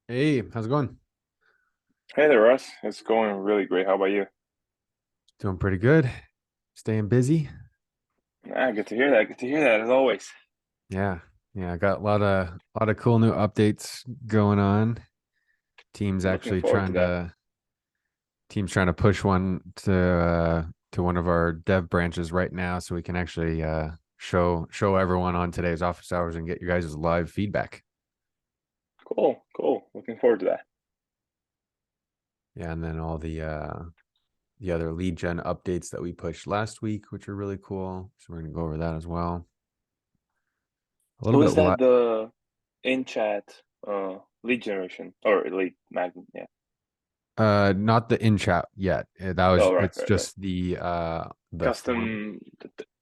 Hey, how's it going? Hey there, Russ. It's going really great. How about you? Doing pretty good. Staying busy. Good to hear that. Good to hear that, as always. Yeah. Yeah, I got a lot of cool new updates going on. Team's Looking actually forward to that. team's trying to push one to one of our dev branches right now so we can actually show everyone on today's office hours and get you guys' live feedback. Cool, cool. Looking forward to that. Yeah, and then all the other lead gen updates that we pushed last week, which are really cool. So we're gonna go over that as well. A little So bit is li that the in-chat lead generation or lead magnet? Yeah. Not the in chat yet. That was Oh, right, it's right, right. just the form. Custom.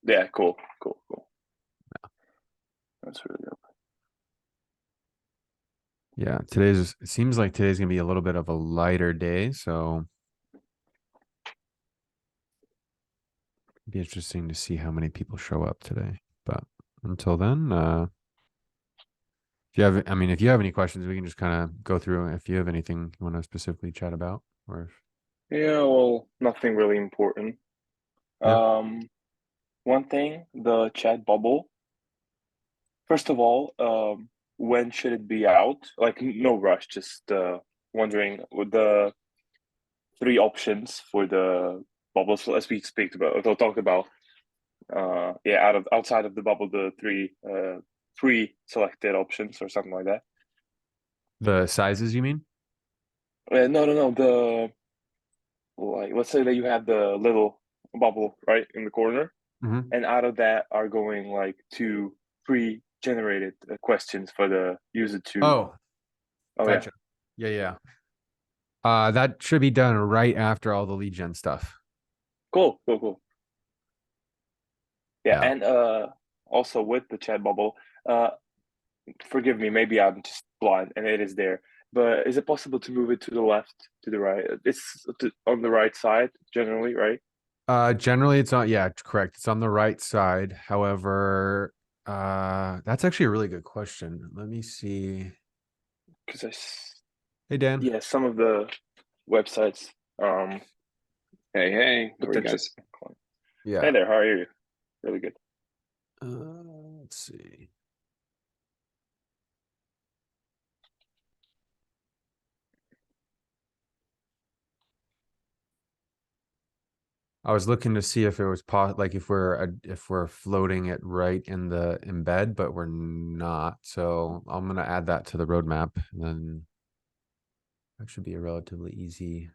Yeah, cool, cool, cool. That's really good. Yeah, it seems like today's gonna be a little bit of a lighter day, so it'd be interesting to see how many people show up today. But until then, if you have any questions, we can just kind of go through if you have anything you want to specifically chat about, or Yeah, well, nothing really important. yeah. Um, One thing, the chat bubble. First of all, when should it be out? Like, no rush. Just wondering with the three options for the bubbles. So as we speak about, we'll talk about, yeah, outside of the bubble, the three selected options or something like that. The sizes, you mean? No, no, no. Like, let's say that you have the little bubble right in the corner, Hmm. and out of that are going like two pre-generated questions for the user to. Oh, Oh yeah, gotcha. Yeah, yeah. That should be done right after all the lead gen stuff. cool, cool, cool. Yeah, Yeah. and also with the chat bubble, uh, forgive me, maybe I'm just blind and it is there. But is it possible to move it to the left, to the right? On the right side generally, right? Generally it's on, yeah, correct. It's on the right side. However, that's actually a really good question. Let me see. Because Hey, Dan. yeah, some of the websites Hey, hey, how are you potential. guys? Yeah. Hey there, how are you? Really good. Let's see. I was looking to see if it was like if we're floating it right in the embed, but we're not. So I'm gonna add that to the roadmap, and then that should be a relatively easy.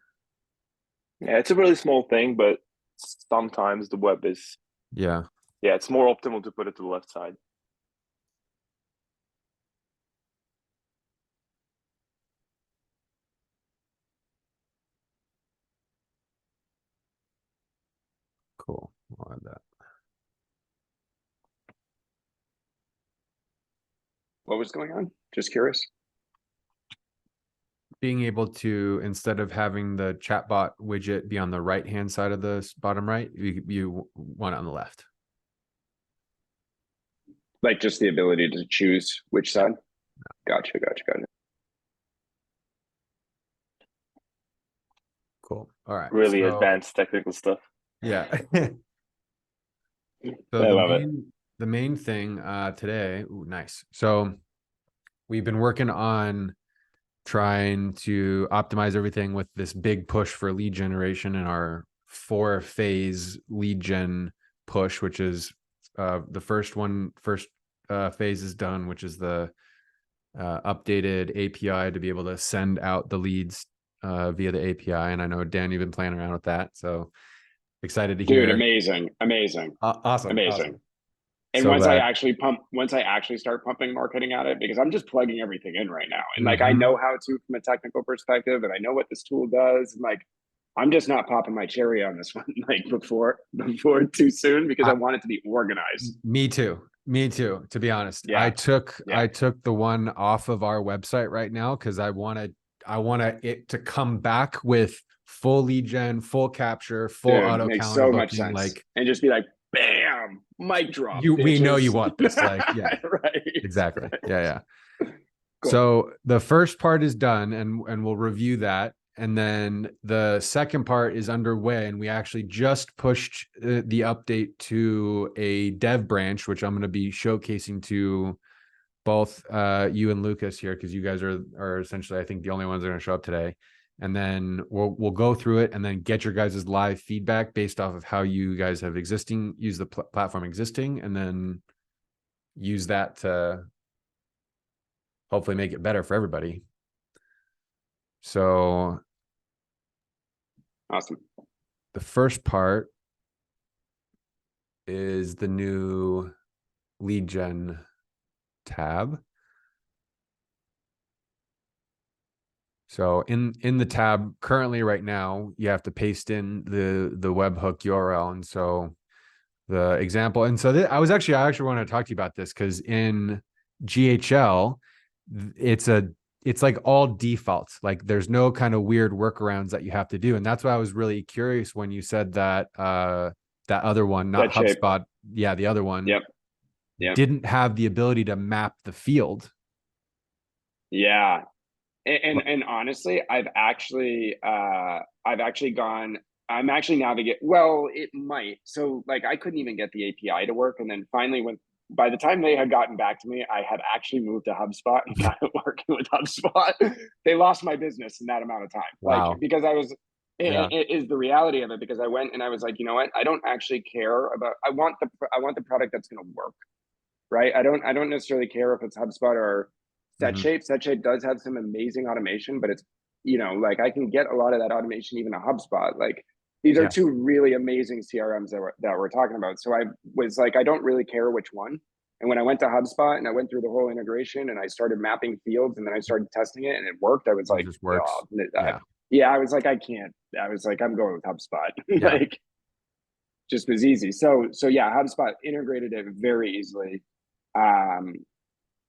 Yeah, it's a really small thing, but sometimes the web is, Yeah, yeah, it's more optimal to put it to the left side. cool. I'll add that. What was going on? Just curious. Being able to, instead of having the chatbot widget be on the right hand side of the bottom right, you want it on the left. Like just the ability to choose which Yeah, side. Gotcha, gotcha, gotcha. cool. All right. Really So advanced technical stuff. yeah. So I love it. the main thing today, ooh, nice. So we've been working on trying to optimize everything with this big push for lead generation in our 4 phase lead gen push, which is the first phase is done, which is the updated API to be able to send out the leads via the API. And I know, Dan, you've been playing around with that. So excited to Dude, hear. amazing, amazing, Awesome. amazing. Awesome. And So that, once I actually start pumping marketing at it, because I'm just plugging everything in right now. And like I mhm. know how to from a technical perspective, and I know what this tool does. And like I'm just not popping my cherry on this one like before too soon because I I, want it to be organized. Me too. Me too, to be honest. Yeah, I yeah. took the one off of our website right now because I wanted it to come back with full lead gen, full capture, full Dude, auto makes calendar so much booking. sense. Like And just be like, bam, mic drop, we know you bitches. want this. Like, yeah, Right, exactly. right. Yeah, yeah. Cool. So the first part is done, and we'll review that. And then the second part is underway, and we actually just pushed the update to a dev branch, which I'm going to be showcasing to both you and Lucas here, because you guys are essentially, I think, the only ones that are going to show up today. And then we'll go through it and then get your guys' live feedback based off of how you guys have used the platform existing, and then use that to hopefully make it better for everybody. So Awesome. the first part is the new lead gen tab. So in the tab currently right now, you have to paste in the webhook URL. And so the example, and so I actually want to talk to you about this, because in GHL, it's like all defaults. Like there's no kind of weird workarounds that you have to do. And that's why I was really curious when you said that that other one, not HubSpot. Yeah, the other one. Yep. Didn't have the ability to map the field. Yeah. And honestly, I'm actually navigating. Well, it might. So like I couldn't even get the API to work. And then finally by the time they had gotten back to me, I had actually moved to HubSpot and got working with HubSpot. They lost my business in that amount of time. Wow. Like, because it is the reality of it, because I went and I was like, you know what? I don't actually care about, I want the product that's going to work. Right. I don't necessarily care if it's HubSpot or SetShape. SetShape does have some amazing automation, but it's, like I can get a lot of that automation even a HubSpot. Like these are two really amazing CRMs that we're talking about. So I was like, I don't really care which one. And when I went to HubSpot and I went through the whole integration and I started mapping fields and then I started testing it and it worked, I was like, just works. I was like, I can't. I was like, I'm going with HubSpot. Yeah. Like, just was easy. So yeah, HubSpot integrated it very easily.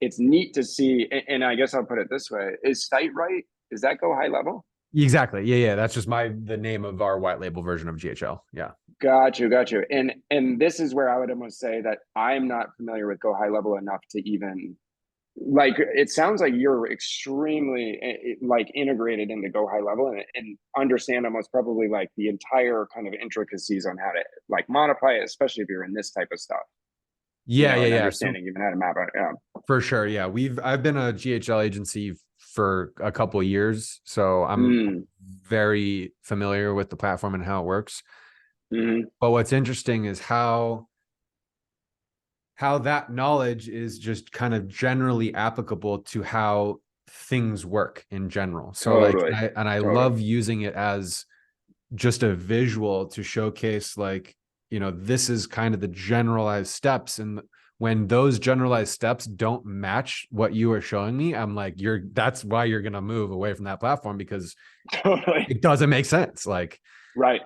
It's neat to see, and I guess I'll put it this way: is Site Right? Does that go high level? Exactly. Yeah. That's just the name of our white label version of GHL. Yeah. Got you. And this is where I would almost say that I'm not familiar with Go High Level enough to even, like, it sounds like you're extremely like integrated into Go High Level and understand almost probably like the entire kind of intricacies on how to like modify it, especially if you're in this type of stuff. Yeah. Understanding even how to map it. Yeah. For sure. Yeah. I've been a GHL agency for a couple of years, so I'm very familiar with the platform and how it works. But what's interesting is how that knowledge is just kind of generally applicable to how things work in general. So I love using it as just a visual to showcase, like, this is kind of the generalized steps. And when those generalized steps don't match what you are showing me, I'm like, that's why you're going to move away from that platform, because it doesn't make sense. Like, right.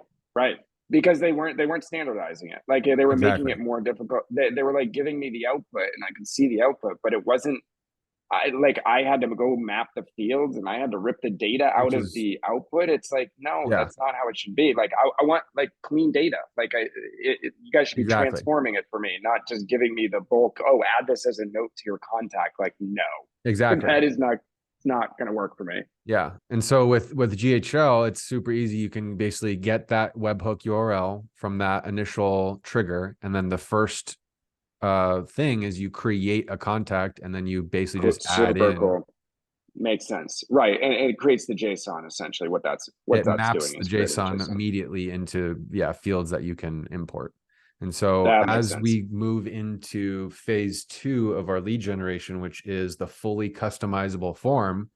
Because they weren't standardizing it. Like they were making it more difficult. They were like giving me the output and I could see the output, but it wasn't, I had to go map the fields and I had to rip the data out of the output. It's like, no, that's not how it should be. Like I want like clean data. Like you guys should be transforming it for me, not just giving me the bulk. Oh, add this as a note to your contact. Like, no, that is not going to work for me. Yeah. And so with GHL, it's super easy. You can basically get that webhook URL from that initial trigger. And then the first thing is you create a contact and then you basically just add in. Cool. Makes sense. Right. And it creates the JSON, essentially what that's maps doing. The JSON immediately into fields that you can import. And so as we move into phase 2 of our lead generation, which is the fully customizable form,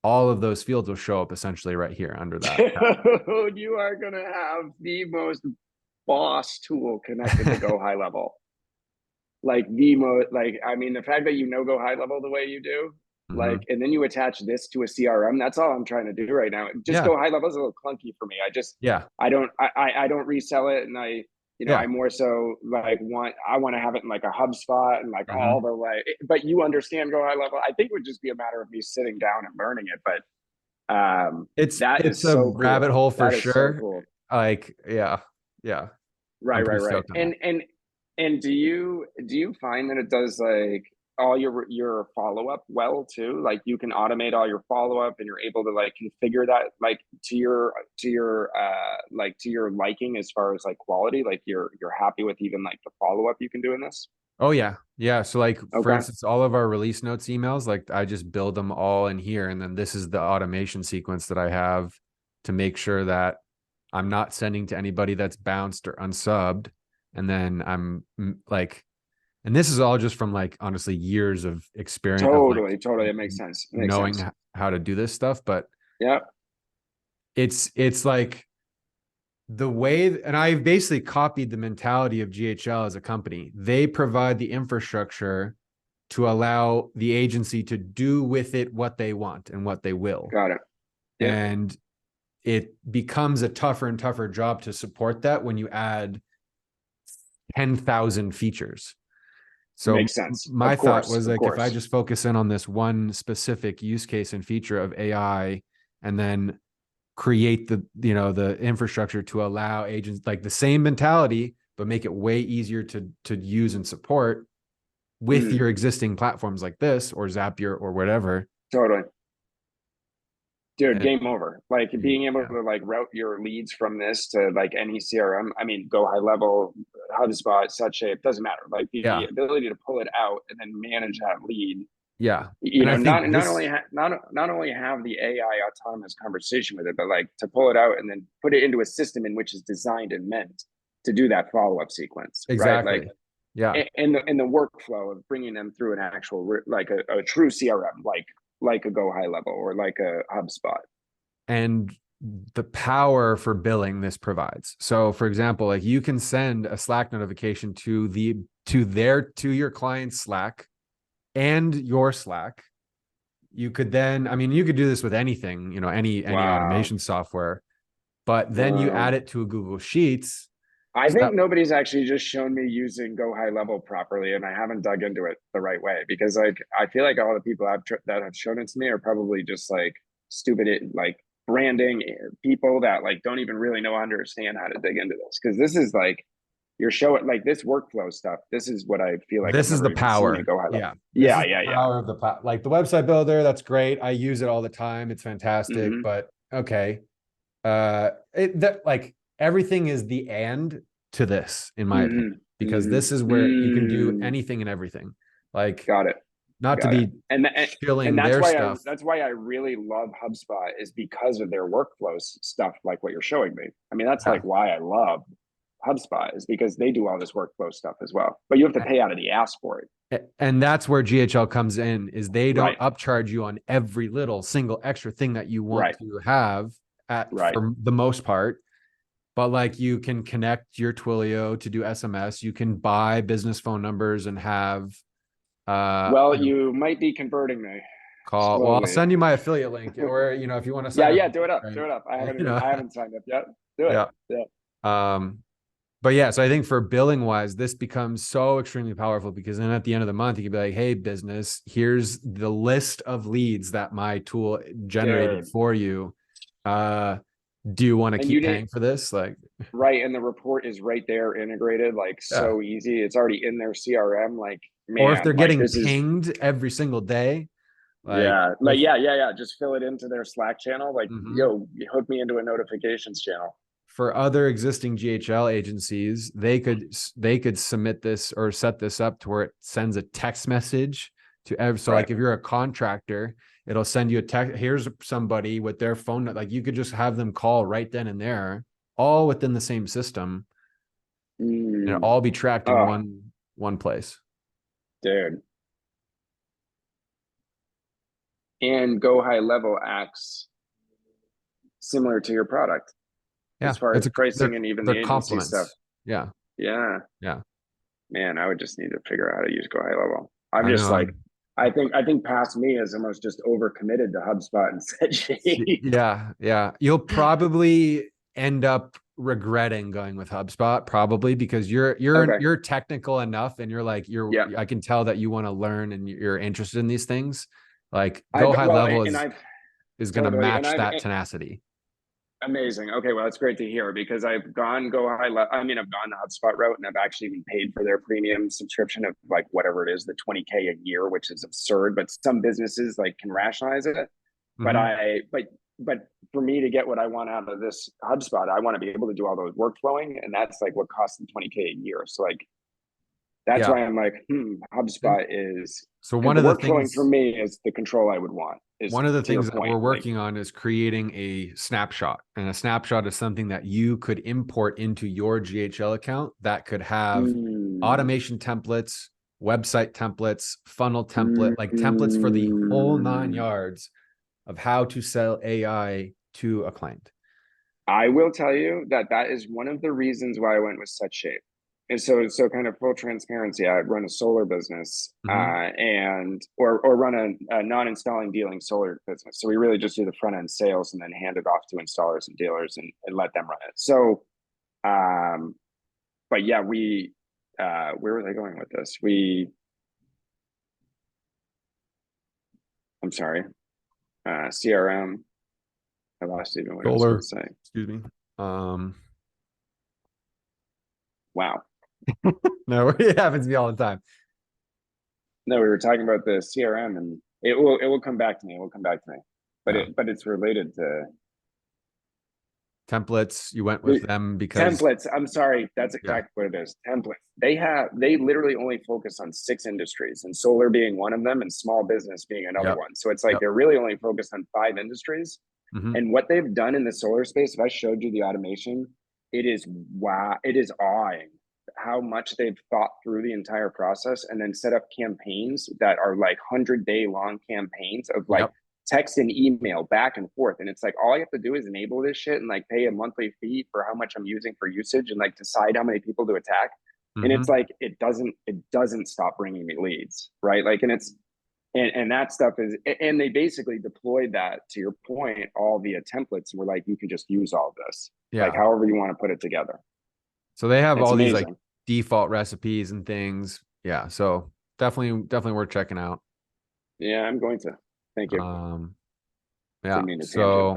all of those fields will show up essentially right here under that. You are going to have the most boss tool connected to Go High Level. Like I mean, the fact that Go High Level the way you do, like, and then you attach this to a CRM, that's all I'm trying to do right now. Just Go High Level is a little clunky for me. I don't resell it. And I more so like I want to have it in like a HubSpot and like all the way, but you understand Go High Level. I think it would just be a matter of me sitting down and learning it. But it's a rabbit hole for sure. So cool. Like, yeah. Right. And do you find that it does like all your follow-up well too. Like you can automate all your follow-up, and you're able to like configure that like to your like to your liking as far as like quality. Like you're happy with even like the follow-up you can do in this. Oh yeah. Yeah. So like for Okay. instance, all of our release notes emails, like I just build them all in here. And then this is the automation sequence that I have to make sure that I'm not sending to anybody that's bounced or unsubbed. And then I'm like, and this is all just from like honestly years of experience of like Totally. It makes sense. It makes knowing sense. how to do this stuff. But Yeah. it's like the way, and I've basically copied the mentality of GHL as a company. They provide the infrastructure to allow the agency to do with it what they want and what they will. Got it. Yeah. And it becomes a tougher and tougher job to support that when you add 10,000 features. So makes sense. My thought was like, if I just focus in on this one specific use case and feature of AI, and then create the, you know, the infrastructure to allow agents, like the same mentality, but make it way easier to use and support with your existing platforms like this or Zapier or whatever. Totally. Dude, And, game over. Like being able to like route your leads from this to like any CRM. I mean, go high level, HubSpot, SetShape, doesn't matter. Like the ability to pull it out and then manage that lead. Yeah. You know, not only have the AI autonomous conversation with it, but like to pull it out and then put it into a system in which is designed and meant to do that follow-up sequence. Exactly. Right? Like, yeah. And the workflow of bringing them through an actual, like a true CRM, like a Go High Level or like a HubSpot. And the power for billing this provides. So for example, like you can send a Slack notification to your client's Slack and your Slack. You could then, I mean, you could do this with anything, you know, any automation software, but then you add it to a Google Sheets. I think nobody's actually just shown me using Go High Level properly, and I haven't dug into it the right way, because like I feel like all the people that have shown it to me are probably just like stupid, like branding people that like don't even really understand how to dig into this, because this is like you're showing like this workflow stuff. This is what I feel like this is the power. Go High Level. Yeah. Power of the like the website builder. That's great. I use it all the time. It's fantastic. But okay, like everything is the and to this, in my opinion, because this is where you can do anything and everything. Like, got it. Not got to be shilling their stuff. That's why I really love HubSpot, is because of their workflows stuff, like what you're showing me. I mean, that's like why I love HubSpot, is because they do all this workflow stuff as well, but you have to pay out of the ass for it. And that's where GHL comes in, is they don't upcharge you on every little single extra thing that you want to have for the most part. But like you can connect your Twilio to do SMS. You can buy business phone numbers and have. You might be converting me. Call. Slowly. Well, I'll send you my affiliate link, or if you want to sign up. Do it up. Do it up. I haven't signed up yet. Do it. Yeah. But yeah, so I think for billing wise, this becomes so extremely powerful, because then at the end of the month, you can be like, hey, business, here's the list of leads that my tool generated for you. Do you want to keep paying for this? Like, and the report is right there integrated, like so easy. It's already in their CRM. Like, man, or if they're getting pinged every single day. Just fill it into their Slack channel. Like, yo, hook me into a notifications channel. For other existing GHL agencies, they could submit this or set this up to where it sends a text message to every. So like if you're a contractor, it'll send you a text. Here's somebody with their phone. Like you could just have them call right then and there, all within the same system, and it'll all be tracked in one place. Dude. And Go High Level acts similar to your product, as far as pricing and even the agency stuff. Yeah. Man, I would just need to figure out how to use Go High Level. I'm just like, I think past me is almost just overcommitted to HubSpot and SetShape. Yeah. You'll probably end up regretting going with HubSpot, probably, because you're technical enough, and you're like I can tell that you want to learn and you're interested in these things. Like Go High Level is going to match that tenacity. Amazing. Okay, well, that's great to hear because I've gone go high level. I mean, I've gone the HubSpot route and I've actually even paid for their premium subscription of like whatever it is, the 20K a year, which is absurd. But some businesses like can rationalize it. But but for me to get what I want out of this HubSpot, I want to be able to do all those workflowing, and that's like what costs them 20K a year. So like that's Yeah. why I'm like, HubSpot is. So And one the of the workflowing things for me is the control I would want. Is one of the to your things that we're point, like, working on is creating a snapshot. And a snapshot is something that you could import into your GHL account that could have automation templates, website templates, funnel template, like templates for the whole 9 yards of how to sell AI to a client. I will tell you that that is one of the reasons why I went with Such Shape. And so kind of full transparency, I run a solar business and or run a non-installing dealing solar business. So we really just do the front end sales and then hand it off to installers and dealers and let them run it. So but yeah, we where was I going with this? I'm sorry, CRM. I lost even what I was going to say. Excuse me. Wow. No, it happens to me all the time. No, we were talking about the CRM, and it will come back to me. It will come back to me. But it's related to templates. You went with them because templates. I'm sorry, that's exactly what it is. Templates. They literally only focus on 6 industries, and solar being one of them, and small business being another one. So it's like they're really only focused on 5 industries. And what they've done in the solar space, if I showed you the automation, it is wow, it is awing how much they've thought through the entire process and then set up campaigns that are like 100-day long campaigns of like text and email back and forth. And it's like, all I have to do is enable this shit and like pay a monthly fee for how much I'm using for usage and like decide how many people to attack. And it's like, it doesn't stop bringing me leads. Right. Like, and it's, and that stuff is, and they basically deployed that, to your point, all via templates. And we're like, you can just use all of this, like however you want to put it together. So they have all amazing. These like default recipes and things. Yeah. So definitely worth checking out. Yeah, I'm going to. Thank you. Yeah. So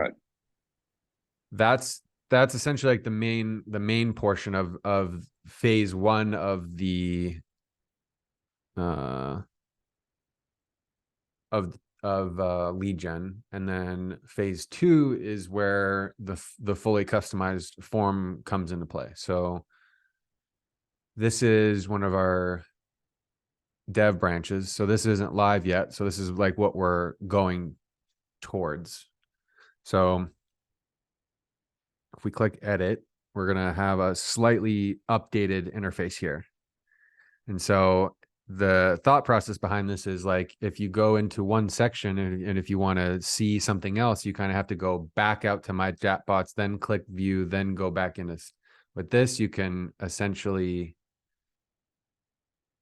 that's essentially like the main portion of phase 1 of the lead gen, and then phase 2 is where the fully customized form comes into play. So this is one of our dev branches. So this isn't live yet. So this is like what we're going towards. So if we click edit, we're going to have a slightly updated interface here. And so the thought process behind this is like, if you go into one section and if you want to see something else, you kind of have to go back out to my chatbots, then click view, then go back into. With this, you can essentially,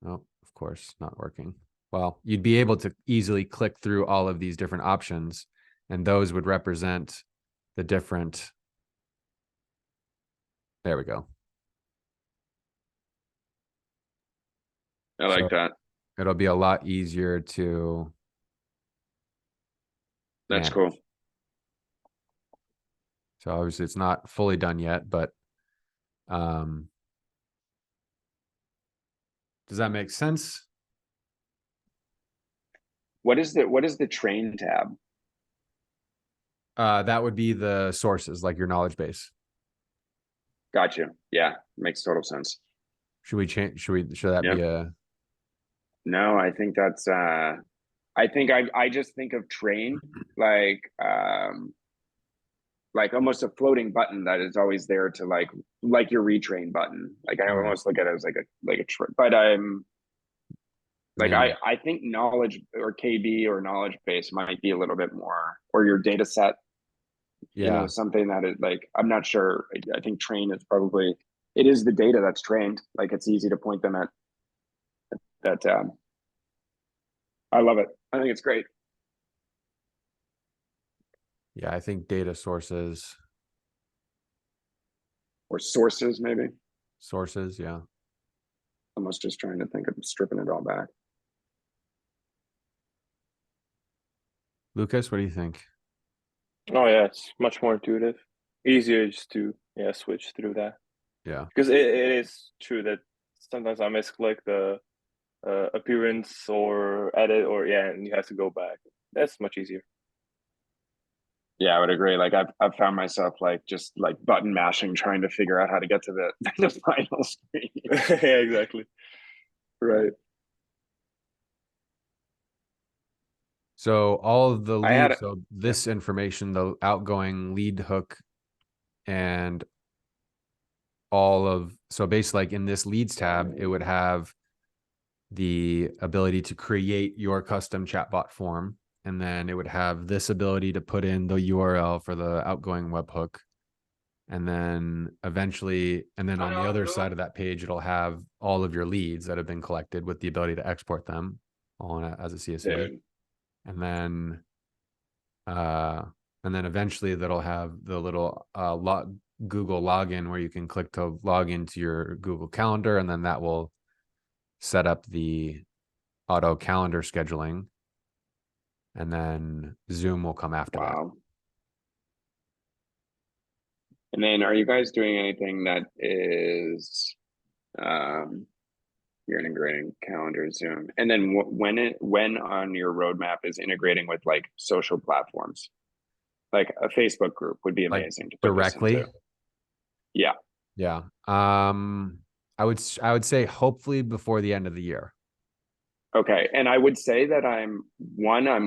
oh, of course, not working. Well, you'd be able to easily click through all of these different options, and those would represent the different. There we go. I like that. It'll be a lot easier to. That's cool. So obviously it's not fully done yet, but does that make sense? What is the train tab? That would be the sources, like your knowledge base. Got you. Yeah, makes total sense. Should we change? Should that be a? No, I think that's. I think I just think of train like almost a floating button that is always there to like your retrain button. Like I almost look at it as like a but I'm like I think knowledge or KB or knowledge base might be a little bit more, or your data set. You know, something that is like, I'm not sure. I think train is probably, it is the data that's trained. Like it's easy to point them at that. I love it. I think it's great. Yeah, I think data sources. Or sources, maybe. Sources, yeah. Almost just trying to think of stripping it all back. Lucas, what do you think? Oh yeah, it's much more intuitive. easier just to switch through that. Yeah. Because it is true that sometimes I misclick the appearance or edit and you have to go back. That's much easier. Yeah, I would agree. Like I've found myself like just like button mashing, trying to figure out how to get to the final screen. Yeah, exactly. Right. So all of the I had leads, so this information, the outgoing lead hook and so basically like in this leads tab, it would have the ability to create your custom chatbot form. And then it would have this ability to put in the URL for the outgoing webhook. And then eventually, and then on the other side of that page, it'll have all of your leads that have been collected with the ability to export them on as a CSV. Dude. And then eventually that'll have the little Google login where you can click to log into your Google Calendar, and then that will set up the auto calendar scheduling, and then Zoom will come after that. Wow. And then are you guys doing anything that is you're integrating calendar, Zoom, and then when on your roadmap is integrating with like social platforms, like a Facebook group would be Like amazing to put directly? this into. Yeah. Yeah. I would say hopefully before the end of the year. Okay. And I would say that I'm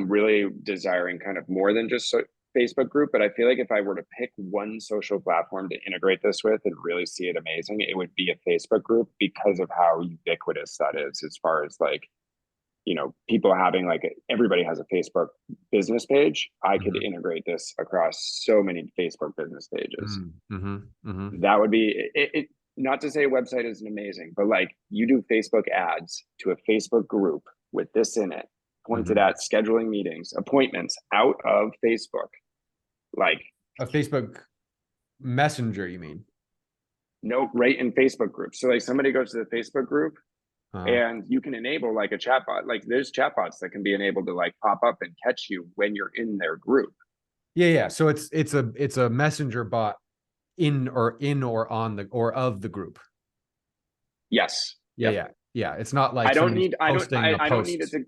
really desiring kind of more than just Facebook group, but I feel like if I were to pick one social platform to integrate this with and really see it amazing, it would be a Facebook group because of how ubiquitous that is as far as like, people having like everybody has a Facebook business page. I could integrate this across so many Facebook business pages. That would be it. Not to say a website isn't amazing, but like you do Facebook ads to a Facebook group with this in it, pointed at scheduling meetings, appointments out of Facebook. Like a Facebook Messenger, you mean? No, right in Facebook groups. So like somebody goes to the Facebook group and you can enable like a chatbot. Like there's chatbots that can be enabled to like pop up and catch you when you're in their group. Yeah. So it's a messenger bot in or on the or of the group. Yes. Yeah. It's not like I don't need it to.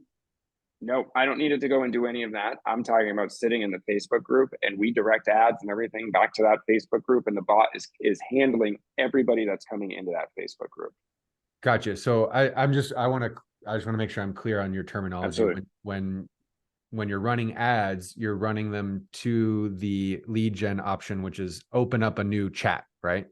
No, I don't need it to go and do any of that. I'm talking about sitting in the Facebook group and we direct ads and everything back to that Facebook group, and the bot is handling everybody that's coming into that Facebook group. Gotcha. So I just want to make sure I'm clear on your terminology. Absolutely. When you're running ads, you're running them to the lead gen option, which is open up a new chat, right?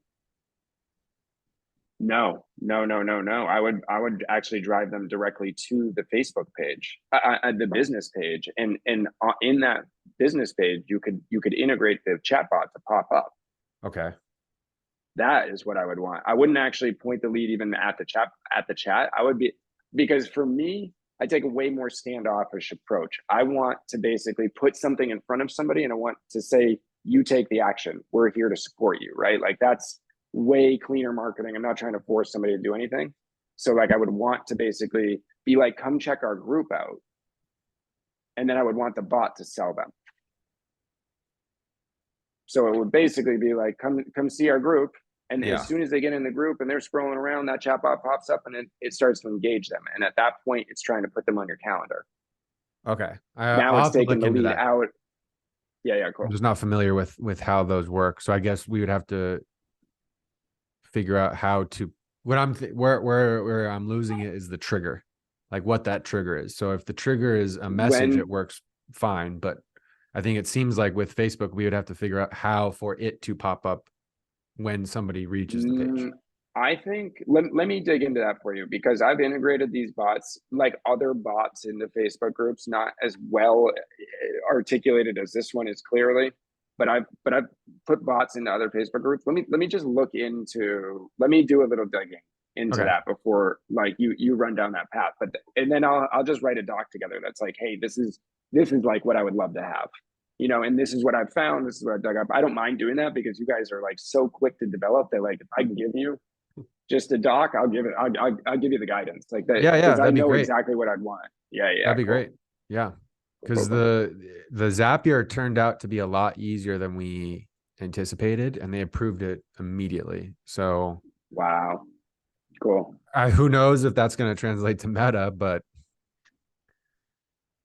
No. I would actually drive them directly to the Facebook page, the business page, and in that business page, you could integrate the chatbot to pop up. Okay. That is what I would want. I wouldn't actually point the lead even at the chat. I would because for me, I take a way more standoffish approach. I want to basically put something in front of somebody and I want to say, you take the action. We're here to support you, right? Like that's way cleaner marketing. I'm not trying to force somebody to do anything. So like I would want to basically be like, come check our group out. And then I would want the bot to sell them. So it would basically be like, come see our group. And as soon as they get in the group and they're scrolling around, that chatbot pops up and it starts to engage them. And at that point, it's trying to put them on your calendar. Okay. Now it's taking the lead out. Yeah, cool. I'm just not familiar with how those work. So I guess we would have to figure out how to, where I'm losing it is the trigger, like what that trigger is. So if the trigger is a message, it works fine. But I think it seems like with Facebook, we would have to figure out how for it to pop up when somebody reaches the page. I think let me dig into that for you, because I've integrated these bots like other bots in the Facebook groups, not as well articulated as this one is clearly, but I've put bots into other Facebook groups. Let me just let me do a little digging into that before like you run down that path. And then I'll just write a doc together that's like, hey, this is like what I would love to have. And this is what I've found. This is what I dug up. I don't mind doing that because you guys are like so quick to develop that like if I can give you just a doc, I'll give you the guidance like that. Yeah, because I know exactly what I'd want. Yeah, that'd be great. Yeah, because the Zapier turned out to be a lot easier than we anticipated, and they approved it immediately. So Wow. Cool. who knows if that's going to translate to Meta, but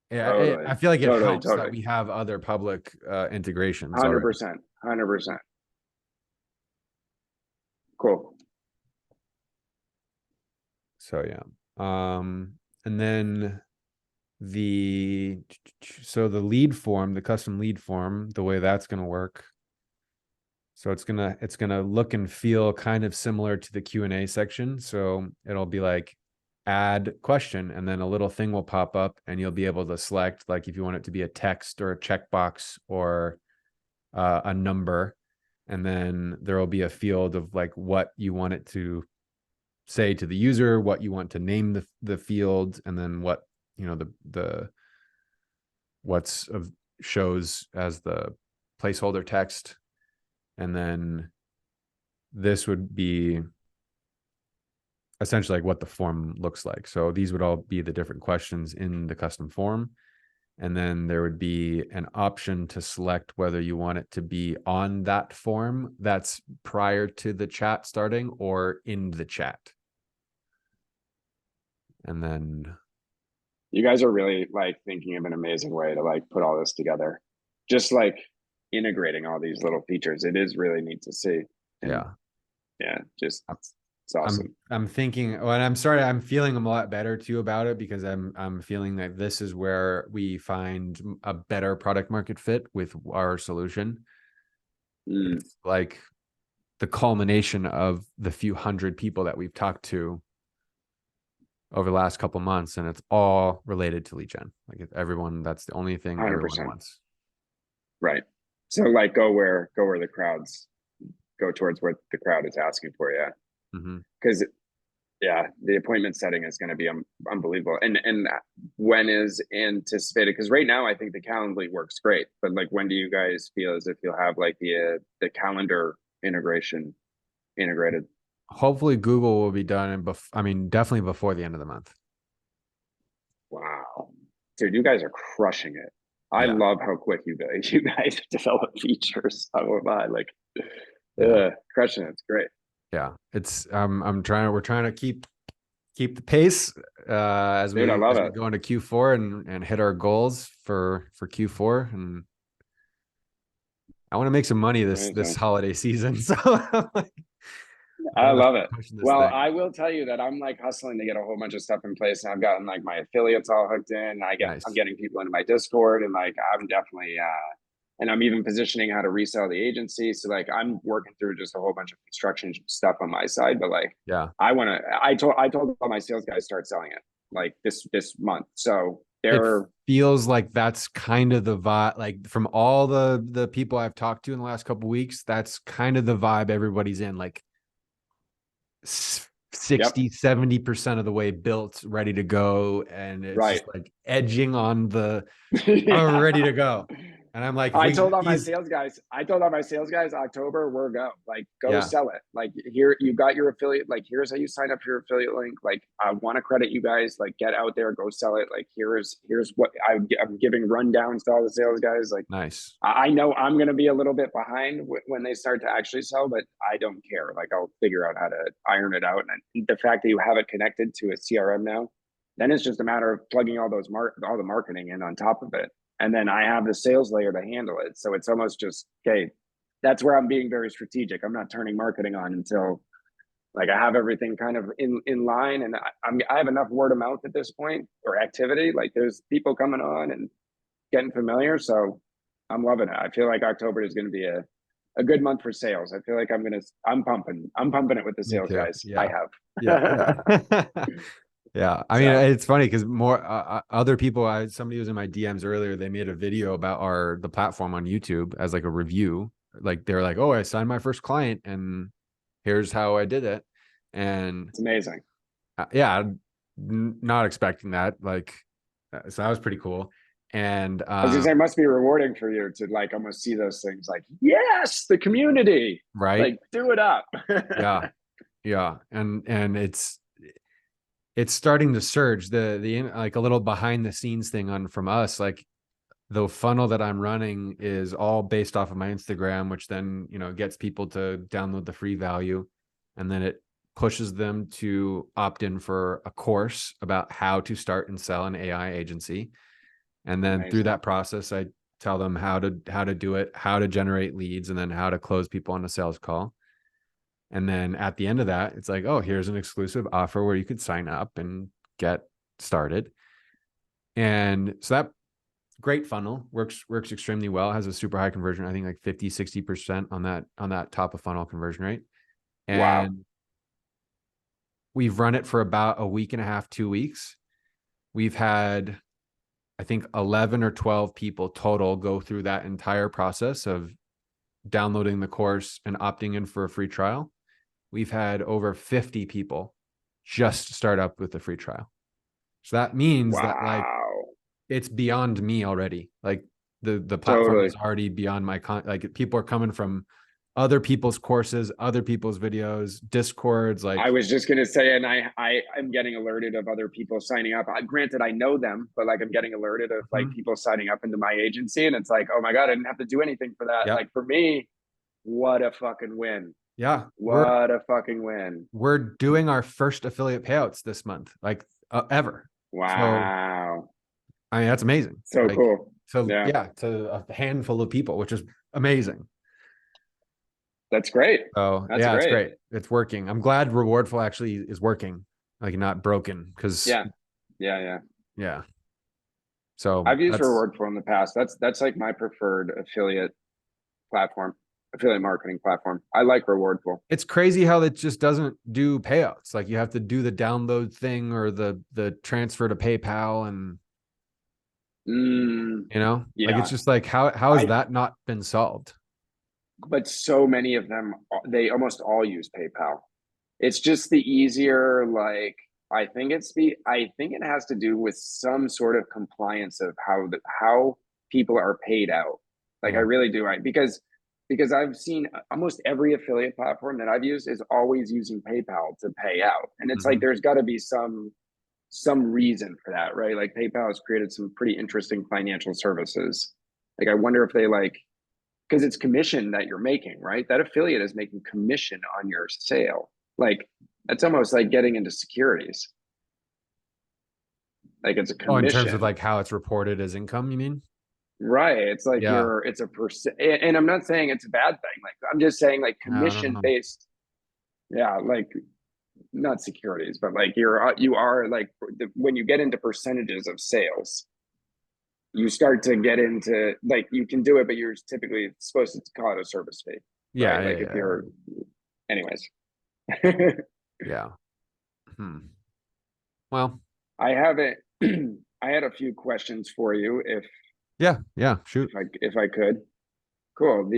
yeah, Totally. I feel like it helps that Totally. we have other public integrations already. 100%. 100%. Cool. So yeah. And then the lead form, the custom lead form, the way that's going to work. So it's gonna look and feel kind of similar to the Q&A section. So it'll be like add question, and then a little thing will pop up, and you'll be able to select like if you want it to be a text or a checkbox or a number, and then there will be a field of like what you want it to say to the user, what you want to name the field, and then what, you know, the what's of shows as the placeholder text. And then this would be essentially like what the form looks like. So these would all be the different questions in the custom form. And then there would be an option to select whether you want it to be on that form that's prior to the chat starting or in the chat. And then you guys are really like thinking of an amazing way to like put all this together. Just like integrating all these little features. It is really neat to see. And yeah, just it's awesome. I'm thinking, well, and I'm sorry, I'm feeling a lot better too about it, because I'm feeling that this is where we find a better product market fit with our solution. It's like the culmination of the few hundred people that we've talked to over the last couple months, and it's all related to lead gen. Like everyone, that's the only thing 100%. Everyone wants. Right. So like go where the crowds go towards what the crowd is asking for. Yeah. Because yeah, the appointment setting is going to be unbelievable. And when is anticipated? Because right now I think the Calendly works great, but like when do you guys feel as if you'll have like the calendar integration integrated? Hopefully Google will be done, I mean, definitely before the end of the month. Wow, dude, you guys are crushing it. I love how quick you guys develop features. I won't lie, like, crushing it. It's great. Yeah, it's we're trying to keep the pace as we go into Q4 and hit our goals for Q4, and I want to make some money this holiday season. So I love it. Well, I will tell you that I'm like hustling to get a whole bunch of stuff in place, and I've gotten like my affiliates all hooked in. I'm getting people into my Discord, and like I'm definitely and I'm even positioning how to resell the agency. So like I'm working through just a whole bunch of construction stuff on my side, but like I told all my sales guys start selling it like this month. So it feels like that's kind of the vibe, like from all the people I've talked to in the last couple of weeks, that's kind of the vibe everybody's in, like 60-70% of the way built, ready to go, and it's just like edging on the ready to go. And I'm like, I told all my sales guys, October, we're go. Like, go sell it. Like, here, you got your affiliate. Like, here's how you sign up for your affiliate link. Like, I want to credit you guys. Like, get out there, go sell it. Like, here's what I'm giving rundowns to all the sales guys. Like, nice. I know I'm going to be a little bit behind when they start to actually sell, but I don't care. Like, I'll figure out how to iron it out. And the fact that you have it connected to a CRM now, then it's just a matter of plugging all those all the marketing in on top of it. And then I have the sales layer to handle it. So it's almost just, okay, that's where I'm being very strategic. I'm not turning marketing on until like I have everything kind of in line, and I have enough word of mouth at this point, or activity. Like there's people coming on and getting familiar. So I'm loving it. I feel like October is going to be a good month for sales. I feel like I'm pumping it with the sales guys. Yeah. I have. Yeah, I mean, it's funny because more other people, somebody was in my DMs earlier, they made a video about the platform on YouTube as like a review. Like they're like, oh, I signed my first client and here's how I did it. And it's amazing. Not expecting that. Like, so that was pretty cool. And I was gonna say, it must be rewarding for you to like almost see those things like, yes, the community, right? Like, do it up. Yeah. And it's starting to surge, the like a little behind the scenes thing from us. Like the funnel that I'm running is all based off of my Instagram, which then, gets people to download the free value. And then it pushes them to opt in for a course about how to start and sell an AI agency. And then through that process, I tell them how to do it, how to generate leads, and then how to close people on a sales call. And then at the end of that, it's like, oh, here's an exclusive offer where you could sign up and get started. And so that great funnel works extremely well, has a super high conversion. I think like 50-60% on that top of funnel conversion rate. And wow. we've run it for about a week and a half, 2 weeks. We've had, I think, 11 or 12 people total go through that entire process of downloading the course and opting in for a free trial. We've had over 50 people just start up with the free trial. So that means that like it's beyond me already. Like the platform is already beyond my like people are coming from other people's courses, other people's videos, Discords. Like I was just gonna say, and I'm getting alerted of other people signing up. Granted, I know them, but like I'm getting alerted of like people signing up into my agency, and it's like, oh my god, I didn't have to do anything for that. Yep. Like for me, what a fucking win! Yeah, what a fucking win! We're doing our first affiliate payouts this month, like ever. Wow. So, I mean, that's amazing. So like, cool. So yeah, to a handful of people, which is amazing. That's great. So That's yeah, great. It's great. It's working. I'm glad Rewardful actually is working, like not broken. Because yeah. So I've used Rewardful in the past. That's like my preferred affiliate marketing platform. I like Rewardful. It's crazy how it just doesn't do payouts. Like you have to do the download thing or the transfer to PayPal, and like it's just like how has that not been solved? But so many of them, they almost all use PayPal. It's just the easier, like I think it has to do with some sort of compliance of how people are paid out. Like I really do, because I've seen almost every affiliate platform that I've used is always using PayPal to pay out. And it's like there's got to be some reason for that, right? Like PayPal has created some pretty interesting financial services. Like I wonder if they because it's commission that you're making, right? That affiliate is making commission on your sale. Like that's almost like getting into securities. Like it's a commission. In terms of like how it's reported as income, you mean? Right. It's like it's a percent. And I'm not saying it's a bad thing. Like I'm just saying like commission based. Yeah. Like not securities, but like you are like when you get into percentages of sales, you start to get into like you can do it, but you're typically supposed to call it a service fee. Yeah. Right? Like if you're, anyways. Yeah. Well, I have it. I had a few questions for you. Shoot. If I could. Cool.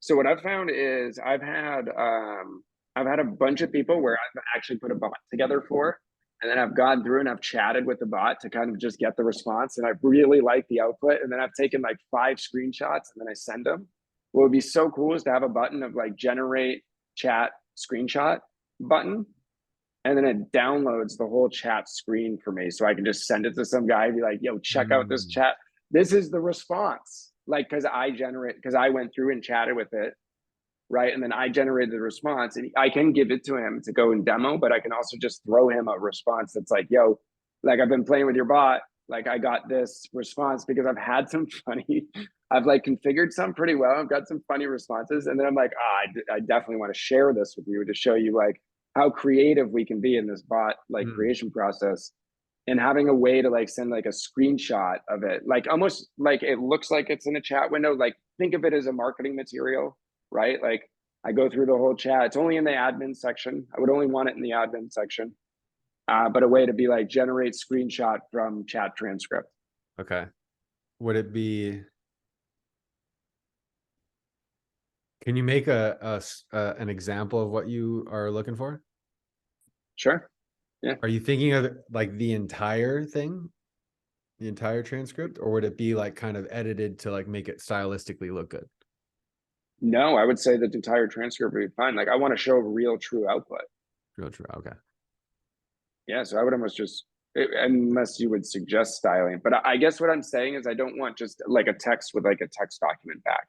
So what I've found is I've had a bunch of people where I've actually put a bot together for. And then I've gone through and I've chatted with the bot to kind of just get the response. And I really like the output. And then I've taken like 5 screenshots and then I send them. What would be so cool is to have a button of like generate chat screenshot button. And then it downloads the whole chat screen for me. So I can just send it to some guy and be like, yo, check out this chat. This is the response. Like, because I went through and chatted with it. Right. And then I generated the response and I can give it to him to go and demo, but I can also just throw him a response that's like, yo, like I've been playing with your bot. Like I got this response because I've had some I've like configured some pretty well. I've got some funny responses. And then I'm like, I definitely want to share this with you to show you like how creative we can be in this bot, like creation process. And having a way to like send like a screenshot of it, like almost like it looks like it's in a chat window. Like think of it as a marketing material. Right? Like I go through the whole chat. It's only in the admin section. I would only want it in the admin section. But a way to be like generate screenshot from chat transcript. Okay. Would it be, can you make an example of what you are looking for? Sure. Yeah. Are you thinking of like the entire thing? The entire transcript? Or would it be like kind of edited to like make it stylistically look good? No, I would say the entire transcript would be fine. Like I want to show real true output. Real true. Okay. Yeah. So I would almost just, unless you would suggest styling. But I guess what I'm saying is I don't want just like a text with like a text document back,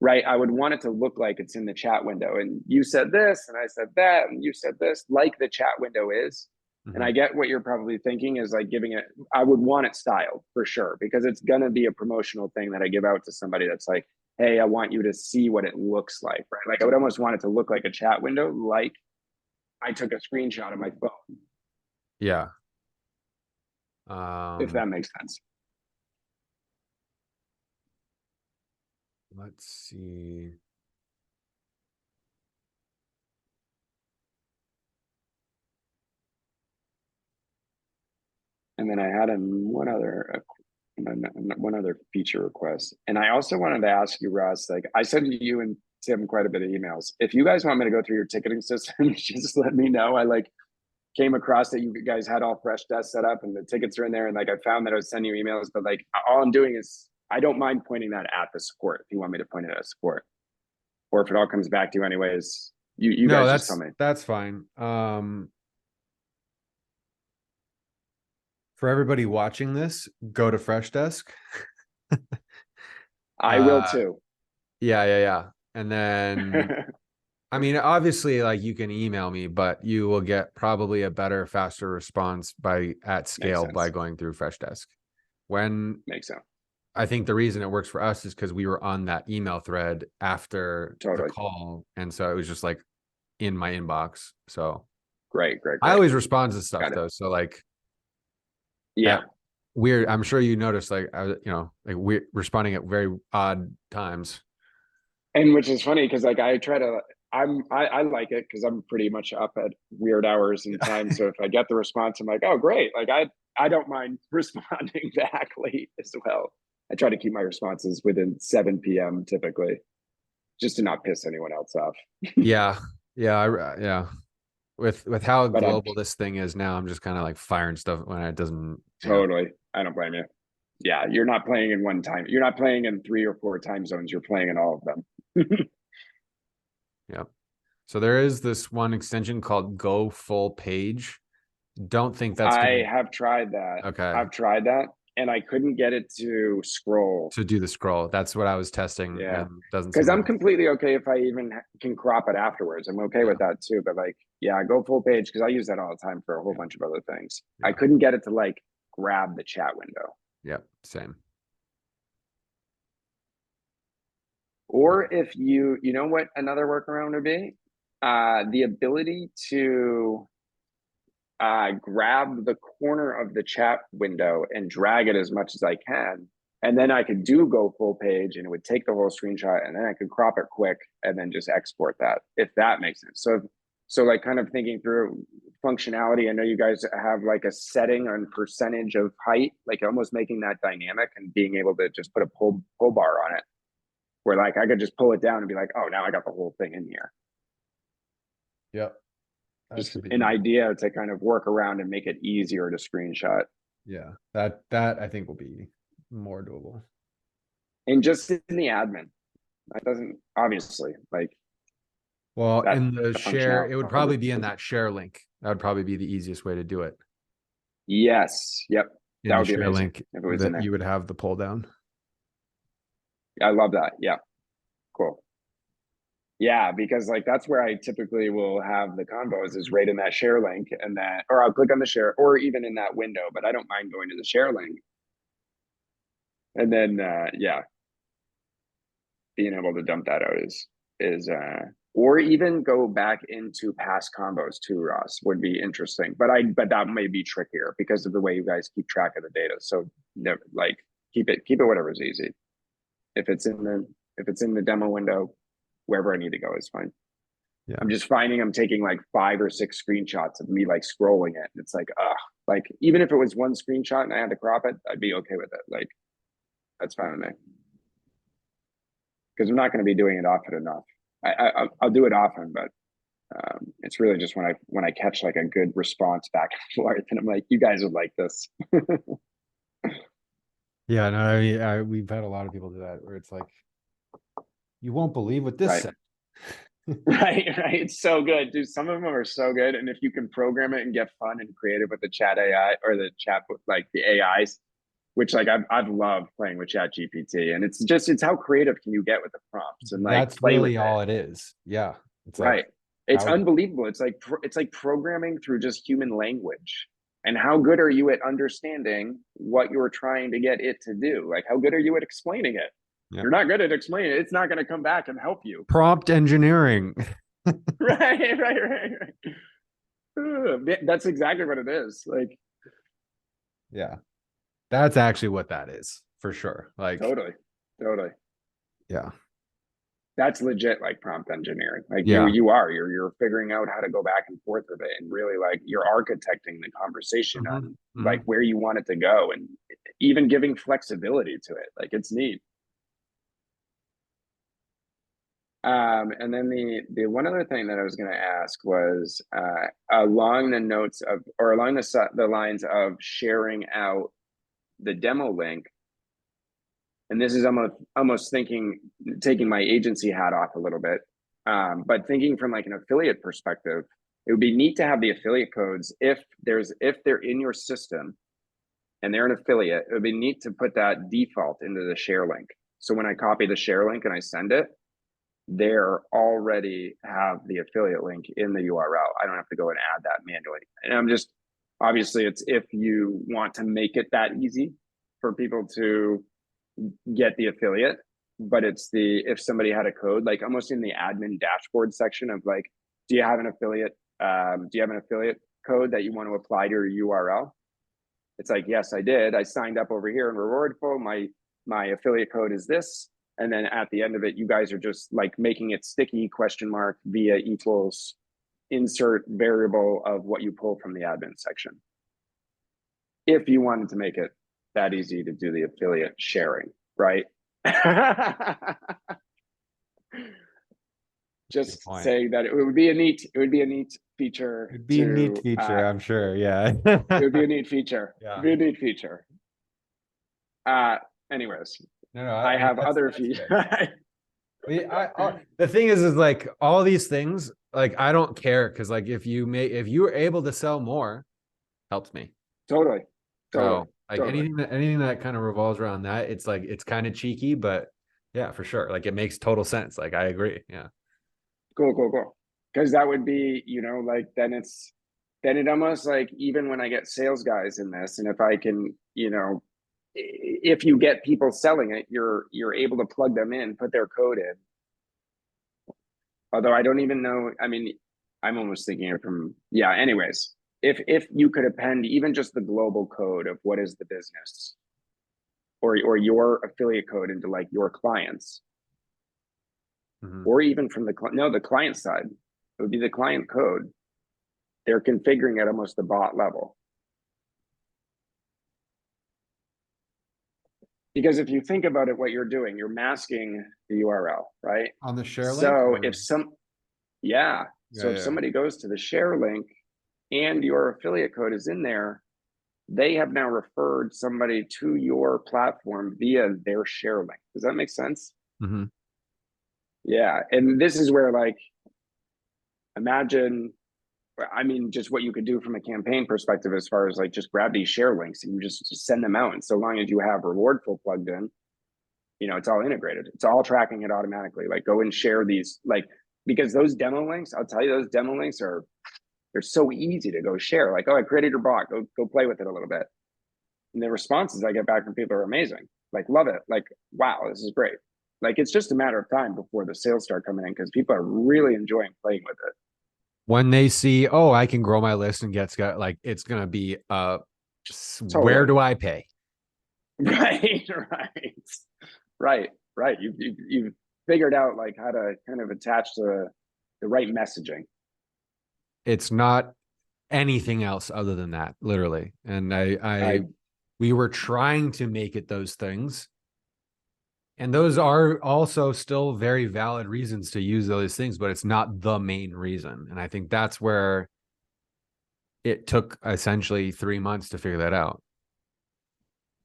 right? I would want it to look like it's in the chat window. And you said this, and I said that, and you said this, like the chat window is. And I get what you're probably thinking is like giving it, I would want it styled for sure, because it's going to be a promotional thing that I give out to somebody that's like, hey, I want you to see what it looks like, right? Like I would almost want it to look like a chat window, like I took a screenshot of my phone. Yeah. If that makes sense. Let's see. And then I had one other feature request. And I also wanted to ask you, Ross, like I send you and Tim quite a bit of emails. If you guys want me to go through your ticketing system, just let me know. I like came across that you guys had all Freshdesk set up and the tickets are in there. And like I found that I was sending you emails, but like all I'm doing is I don't mind pointing that at the support if you want me to point it at support. Or if it all comes back to you anyways, you No, guys just tell me. that's fine. For everybody watching this, go to Freshdesk. I will too. Yeah. And then, I mean, obviously, like you can email me, but you will get probably a better, faster response at scale by going through Freshdesk. Makes sense. I think the reason it works for us is because we were on that email thread after the call, and so it was just like in my inbox. So great. I always respond to stuff though. So like, yeah, weird. I'm sure you noticed, like we're responding at very odd times. And which is funny because like I like it because I'm pretty much up at weird hours and times. So if I get the response, I'm like, oh great. Like I don't mind responding back late as well. I try to keep my responses within 7 p.m. typically, just to not piss anyone else off. Yeah. With how global this thing is now, I'm just kind of like firing stuff when it doesn't. Totally. I don't blame you. Yeah, you're not playing in one time. You're not playing in 3 or 4 time zones. You're playing in all of them. Yep. So there is this one extension called Go Full Page. Don't think that's. I have tried that. Okay. I've tried that, and I couldn't get it to scroll. To do the scroll. That's what I was testing. Yeah. And doesn't. Because I'm completely okay if I even can crop it afterwards. I'm okay with that too. But like, yeah, go full page because I use that all the time for a whole bunch of other things. I couldn't get it to like grab the chat window. Yep. Same. Or if you know what another workaround would be? The ability to grab the corner of the chat window and drag it as much as I can. And then I could go full page and it would take the whole screenshot and then I could crop it quick and then just export that, if that makes sense. So like kind of thinking through functionality. I know you guys have like a setting on percentage of height, like almost making that dynamic and being able to just put a pull bar on it where like I could just pull it down and be like, oh, now I got the whole thing in here. Yep. Just an idea to kind of work around and make it easier to screenshot. Yeah, that I think will be more doable. And just in the admin, that doesn't obviously like. Well, in the share, it would probably be in that share link. That would probably be the easiest way to do it. Yes. Yep. That would be amazing link if it was in there. You would have the pull down. I love that. Yeah. Cool. Yeah, because like that's where I typically will have the combos is right in that share link and that, or I'll click on the share or even in that window, but I don't mind going to the share link. And then, yeah, being able to dump that out is or even go back into past combos too, Ross, would be interesting. But that may be trickier because of the way you guys keep track of the data. So never like keep it whatever's easy. If it's in the demo window, wherever I need to go is fine. Yeah. I'm just finding I'm taking like 5 or 6 screenshots of me like scrolling it. And it's like, like even if it was one screenshot and I had to crop it, I'd be okay with it. Like that's fine with me. Because I'm not going to be doing it often enough. I'll do it often, but it's really just when I catch like a good response back and forth, and I'm like, you guys would like this. Yeah, no, I mean, we've had a lot of people do that where it's like, you won't believe what this said. Right. It's so good, dude. Some of them are so good. And if you can program it and get fun and creative with the chat AI or the chat, like the AIs, which like I've loved playing with Chat GPT, and it's how creative can you get with the prompts and like That's play with really it. all it is. Yeah. It's like, Right. It's how, unbelievable. It's like programming through just human language. And how good are you at understanding what you're trying to get it to do? Like, how good are you at explaining it? yeah. You're not good at explaining it. It's not going to come back and help you. Prompt engineering. Right. That's exactly what it is. Like, Yeah. That's actually what that is for sure. Like, totally. yeah. That's legit, like prompt engineering. Like Yeah. you're figuring out how to go back and forth with it, and really like you're architecting the conversation on like where you want it to go, and even giving flexibility to it. Like it's neat. And then the one other thing that I was going to ask was along the notes of, or along the lines of sharing out the demo link. And this is almost thinking, taking my agency hat off a little bit, but thinking from like an affiliate perspective, it would be neat to have the affiliate codes if they're in your system and they're an affiliate. It would be neat to put that default into the share link. So when I copy the share link and I send it, they're already have the affiliate link in the URL. I don't have to go and add that manually. And I'm just, obviously it's if you want to make it that easy for people to get the affiliate, but it's if somebody had a code, like almost in the admin dashboard section of like, do you have an affiliate code that you want to apply to your URL? It's like, yes, I did. I signed up over here in Rewardful. My affiliate code is this. And then at the end of it, you guys are just like making it sticky, via equals insert variable of what you pull from the admin section. If you wanted to make it that easy to do the affiliate sharing, right? Just saying that it would be a neat feature. It'd be a neat feature, I'm sure. Yeah. It would be a neat feature. Yeah. It'd be a neat feature. Anyways, no, I have other features. The thing is like all these things, like I don't care because like if you're able to sell more, helps me. Totally. So like anything that kind of revolves around that, it's like it's kind of cheeky, but yeah, for sure. Like it makes total sense. Like I agree. Yeah. Cool. Because that would be, like then it almost like even when I get sales guys in this, and if I can, if you get people selling it, you're able to plug them in, put their code in. Although I don't even know, I mean, I'm almost thinking it from, anyways, if you could append even just the global code of what is the business or your affiliate code into like your clients, or even from the client side, it would be the client code. They're configuring at almost the bot level. Because if you think about it, what you're doing, you're masking the URL, right? On the share link. So if somebody goes to the share link and your affiliate code is in there, they have now referred somebody to your platform via their share link. Does that make sense? Yeah. And this is where like, imagine, I mean, just what you could do from a campaign perspective, as far as like, just grab these share links and you just send them out. And so long as you have Rewardful plugged in, it's all integrated. It's all tracking it automatically. Like go and share these, like, because those demo links, I'll tell you, those demo links they're so easy to go share. Like, oh, I created your bot, go play with it a little bit. And the responses I get back from people are amazing. Like, love it. Like, wow, this is great. Like, it's just a matter of time before the sales start coming in because people are really enjoying playing with it. When they see, oh, I can grow my list and get like, it's going to be, Totally. Where do I pay? Right. You've figured out like how to kind of attach the right messaging. It's not anything else other than that, literally. And we were trying to make it those things. And those are also still very valid reasons to use those things, but it's not the main reason. And I think that's where it took essentially 3 months to figure that out.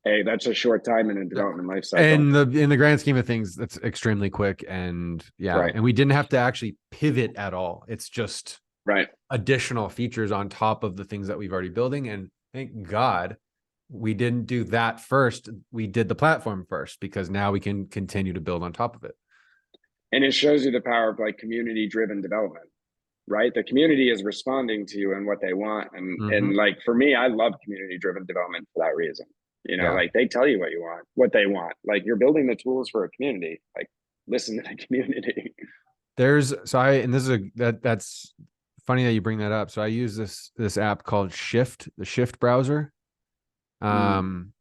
Hey, that's a short time in a development life cycle. And in the grand scheme of things, that's extremely quick. And Right. and we didn't have to actually pivot at all. It's just Right. additional features on top of the things that we've already building. And thank God we didn't do that first. We did the platform first, because now we can continue to build on top of it. And it shows you the power of like community driven development, right? The community is responding to you and what they want. And like, for me, I love community driven development for that reason. You know, like they tell you what you want, what they want. Like, you're building the tools for a community, like listen to the community. That's funny that you bring that up. So I use this app called the Shift browser. And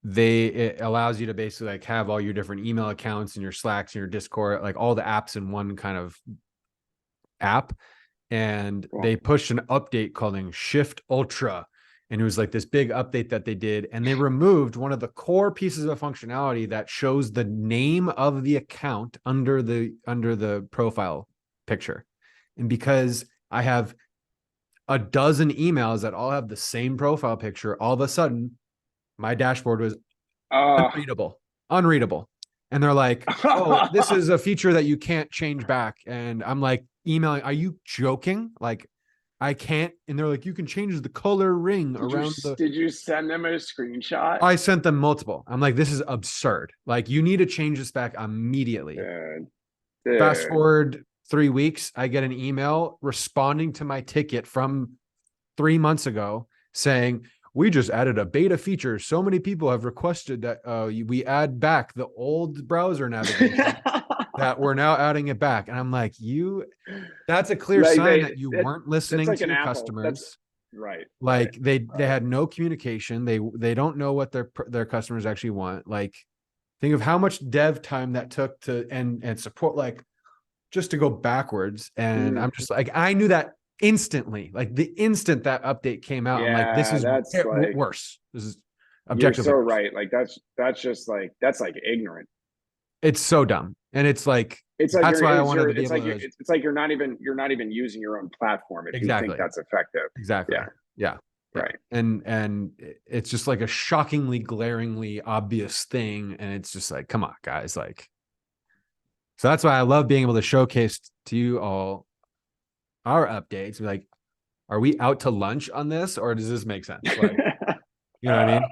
it allows you to basically like have all your different email accounts and your Slacks and your Discord, like all the apps in one kind of app. And they pushed an update called Shift Ultra. And it was like this big update that they did. And they removed one of the core pieces of functionality that shows the name of the account under the profile picture. And because I have a dozen emails that all have the same profile picture, all of a sudden my dashboard was unreadable. And they're like, oh, this is a feature that you can't change back. And I'm like emailing, are you joking? Like, I can't. And they're like, you can change the color ring Did you send them a screenshot? I sent them multiple. I'm like, this is absurd. Like, you need to change this back immediately. Dude. Fast forward 3 weeks, I get an email responding to my ticket from 3 months ago saying, we just added a beta feature. So many people have requested that we add back the old browser navigation that we're now adding it back. And I'm like, that's a clear sign that you weren't listening to your customers. Right. Like they had no communication. They don't know what their customers actually want. Like, think of how much dev time that took to and support, like, just to go backwards. And I'm just like, I knew that instantly, like the instant that update came out. I'm like, this is worse. This is objectively you're so worse. right. Like that's just like, that's like ignorant. It's so dumb. And it's like that's why I wanted to be able to. It's like you're not even using your own platform if you think that's effective. Exactly. Yeah. Right. And it's just like a shockingly, glaringly obvious thing. And it's just like, come on, guys. Like, so that's why I love being able to showcase to you all our updates. Be like, are we out to lunch on this, or does this make sense? Like, you know what I mean?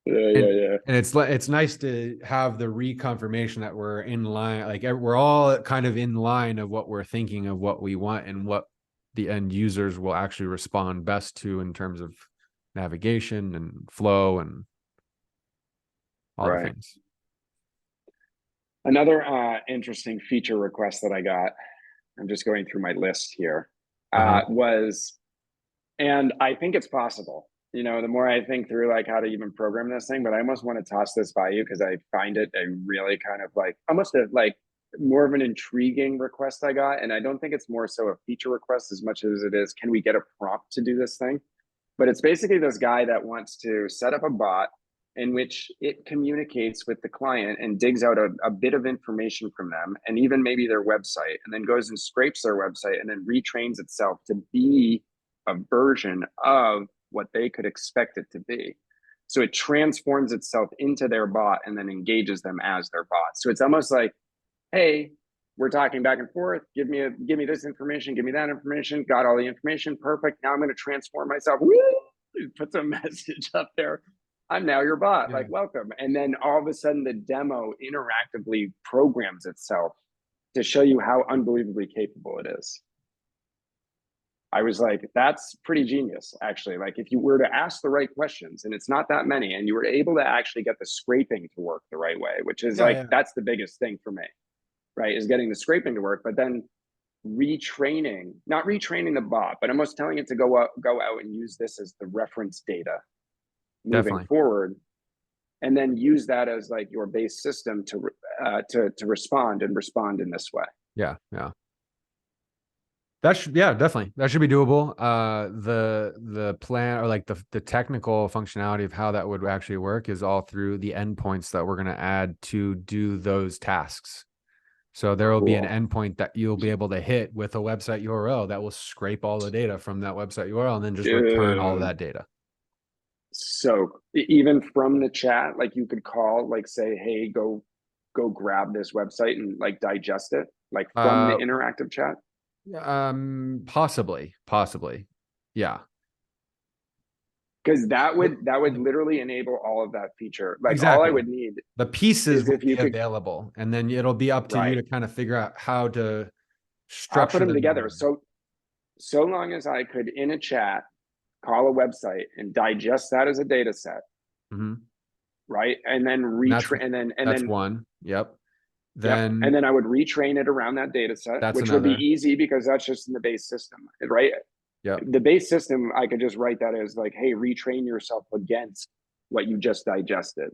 Yeah. And it's nice to have the reconfirmation that we're in line. Like, we're all kind of in line of what we're thinking of what we want and what the end users will actually respond best to in terms of navigation and flow and all the things. Another interesting feature request that I got, I'm just going through my list here, was, and I think it's possible, you know, the more I think through like how to even program this thing, but I almost want to toss this by you because I find it a really kind of like almost more of an intriguing request I got. And I don't think it's more so a feature request as much as it is, can we get a prompt to do this thing? But it's basically this guy that wants to set up a bot in which it communicates with the client and digs out a bit of information from them, and even maybe their website, and then goes and scrapes their website and then retrains itself to be a version of what they could expect it to be. So it transforms itself into their bot and then engages them as their bot. So it's almost like, hey, we're talking back and forth. Give me this information. Give me that information. Got all the information. Perfect. Now I'm going to transform myself. Woo! Puts a message up there. I'm now your bot. Like, welcome. And then all of a sudden the demo interactively programs itself to show you how unbelievably capable it is. I was like, that's pretty genius, actually. Like, if you were to ask the right questions, and it's not that many, and you were able to actually get the scraping to work the right way, which is that's the biggest thing for me, right? Is getting the scraping to work, but then not retraining the bot, but almost telling it to go out and use this as the reference data moving forward, and then use that as like your base system to respond in this way. That should, definitely. That should be doable. The plan, or like the technical functionality of how that would actually work, is all through the endpoints that we're going to add to do those tasks. So there will be an endpoint that you'll be able to hit with a website URL that will scrape all the data from that website URL and then just return all of that data. So even from the chat, like you could call, like say, hey, go grab this website and like digest it, like from the interactive chat. Possibly. Yeah. Because that would literally enable all of that feature. Like all I Exactly. would need The pieces is will if you be could, available, and then it'll be up to you to kind of figure out how to I'll structure put them together. together. So long as I could in a chat call a website and digest that as a data set, right? And then retrain, and that's then one. Yep. yep. Then And then I would retrain it around that data set, that's which would be another. easy because that's just in the base system, right? Yep. The base system, I could just write that as like, hey, retrain yourself against what you just digested,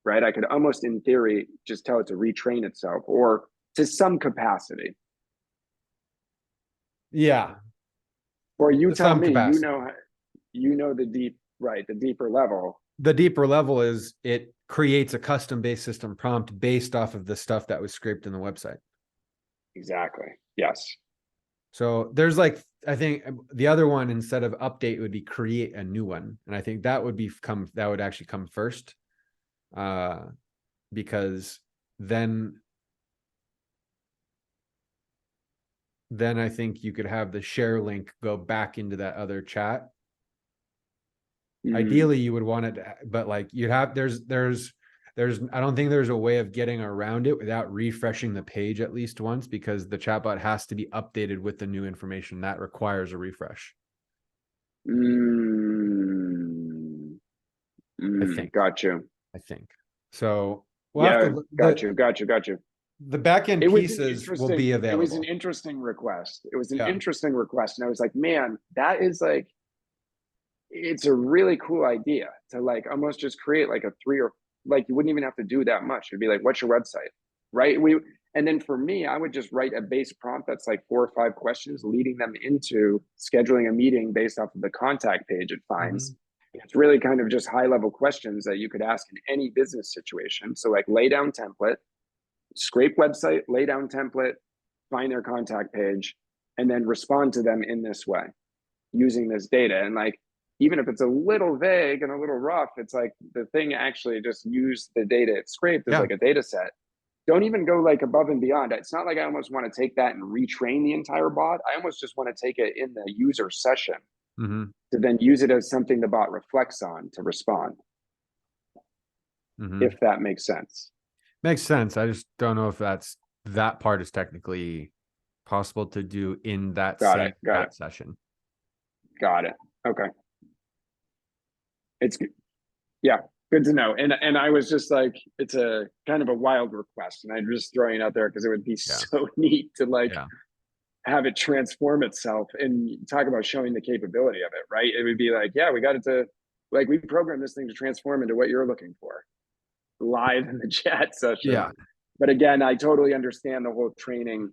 right? I could almost, in theory, just tell it to retrain itself or to some capacity. Yeah. Or you To tell some me, capacity. you know the deeper level. The deeper level is it creates a custom based system prompt based off of the stuff that was scraped in the website. Exactly. Yes. So there's like, I think the other one instead of update would be create a new one. And I think that would actually come first. Because then I think you could have the share link go back into that other chat. Ideally you would want it to, but like you'd have, there's, I don't think there's a way of getting around it without refreshing the page at least once, because the chatbot has to be updated with the new information that requires a refresh. I think. Got you. I think. So we'll have to got you. The back end pieces will be available. It was an interesting request. Interesting request. And I was like, man, that is like, it's a really cool idea to like almost just create like a like you wouldn't even have to do that much. It'd be like, what's your website? Right. And then for me, I would just write a base prompt that's like 4 or 5 questions, leading them into scheduling a meeting based off of the contact page it finds. It's really kind of just high level questions that you could ask in any business situation. So like lay down template, scrape website, lay down template, find their contact page, and then respond to them in this way using this data. And like, even if it's a little vague and a little rough, it's like the thing actually just used the data it scraped as like a data set. Don't even go like above and beyond. It's not like I almost want to take that and retrain the entire bot. I almost just want to take it in the user session to then use it as something the bot reflects on to respond. If that makes sense. Makes sense. I just don't know if that part is technically possible to do in that same session. Got it. Okay. It's good to know. And I was just like, it's a kind of a wild request, and I'm just throwing it out there because it would be so neat to like have it transform itself and talk about showing the capability of it, right? It would be like, yeah, we got it to like, we programmed this thing to transform into what you're looking for live in the chat session. Yeah. But again, I totally understand the whole training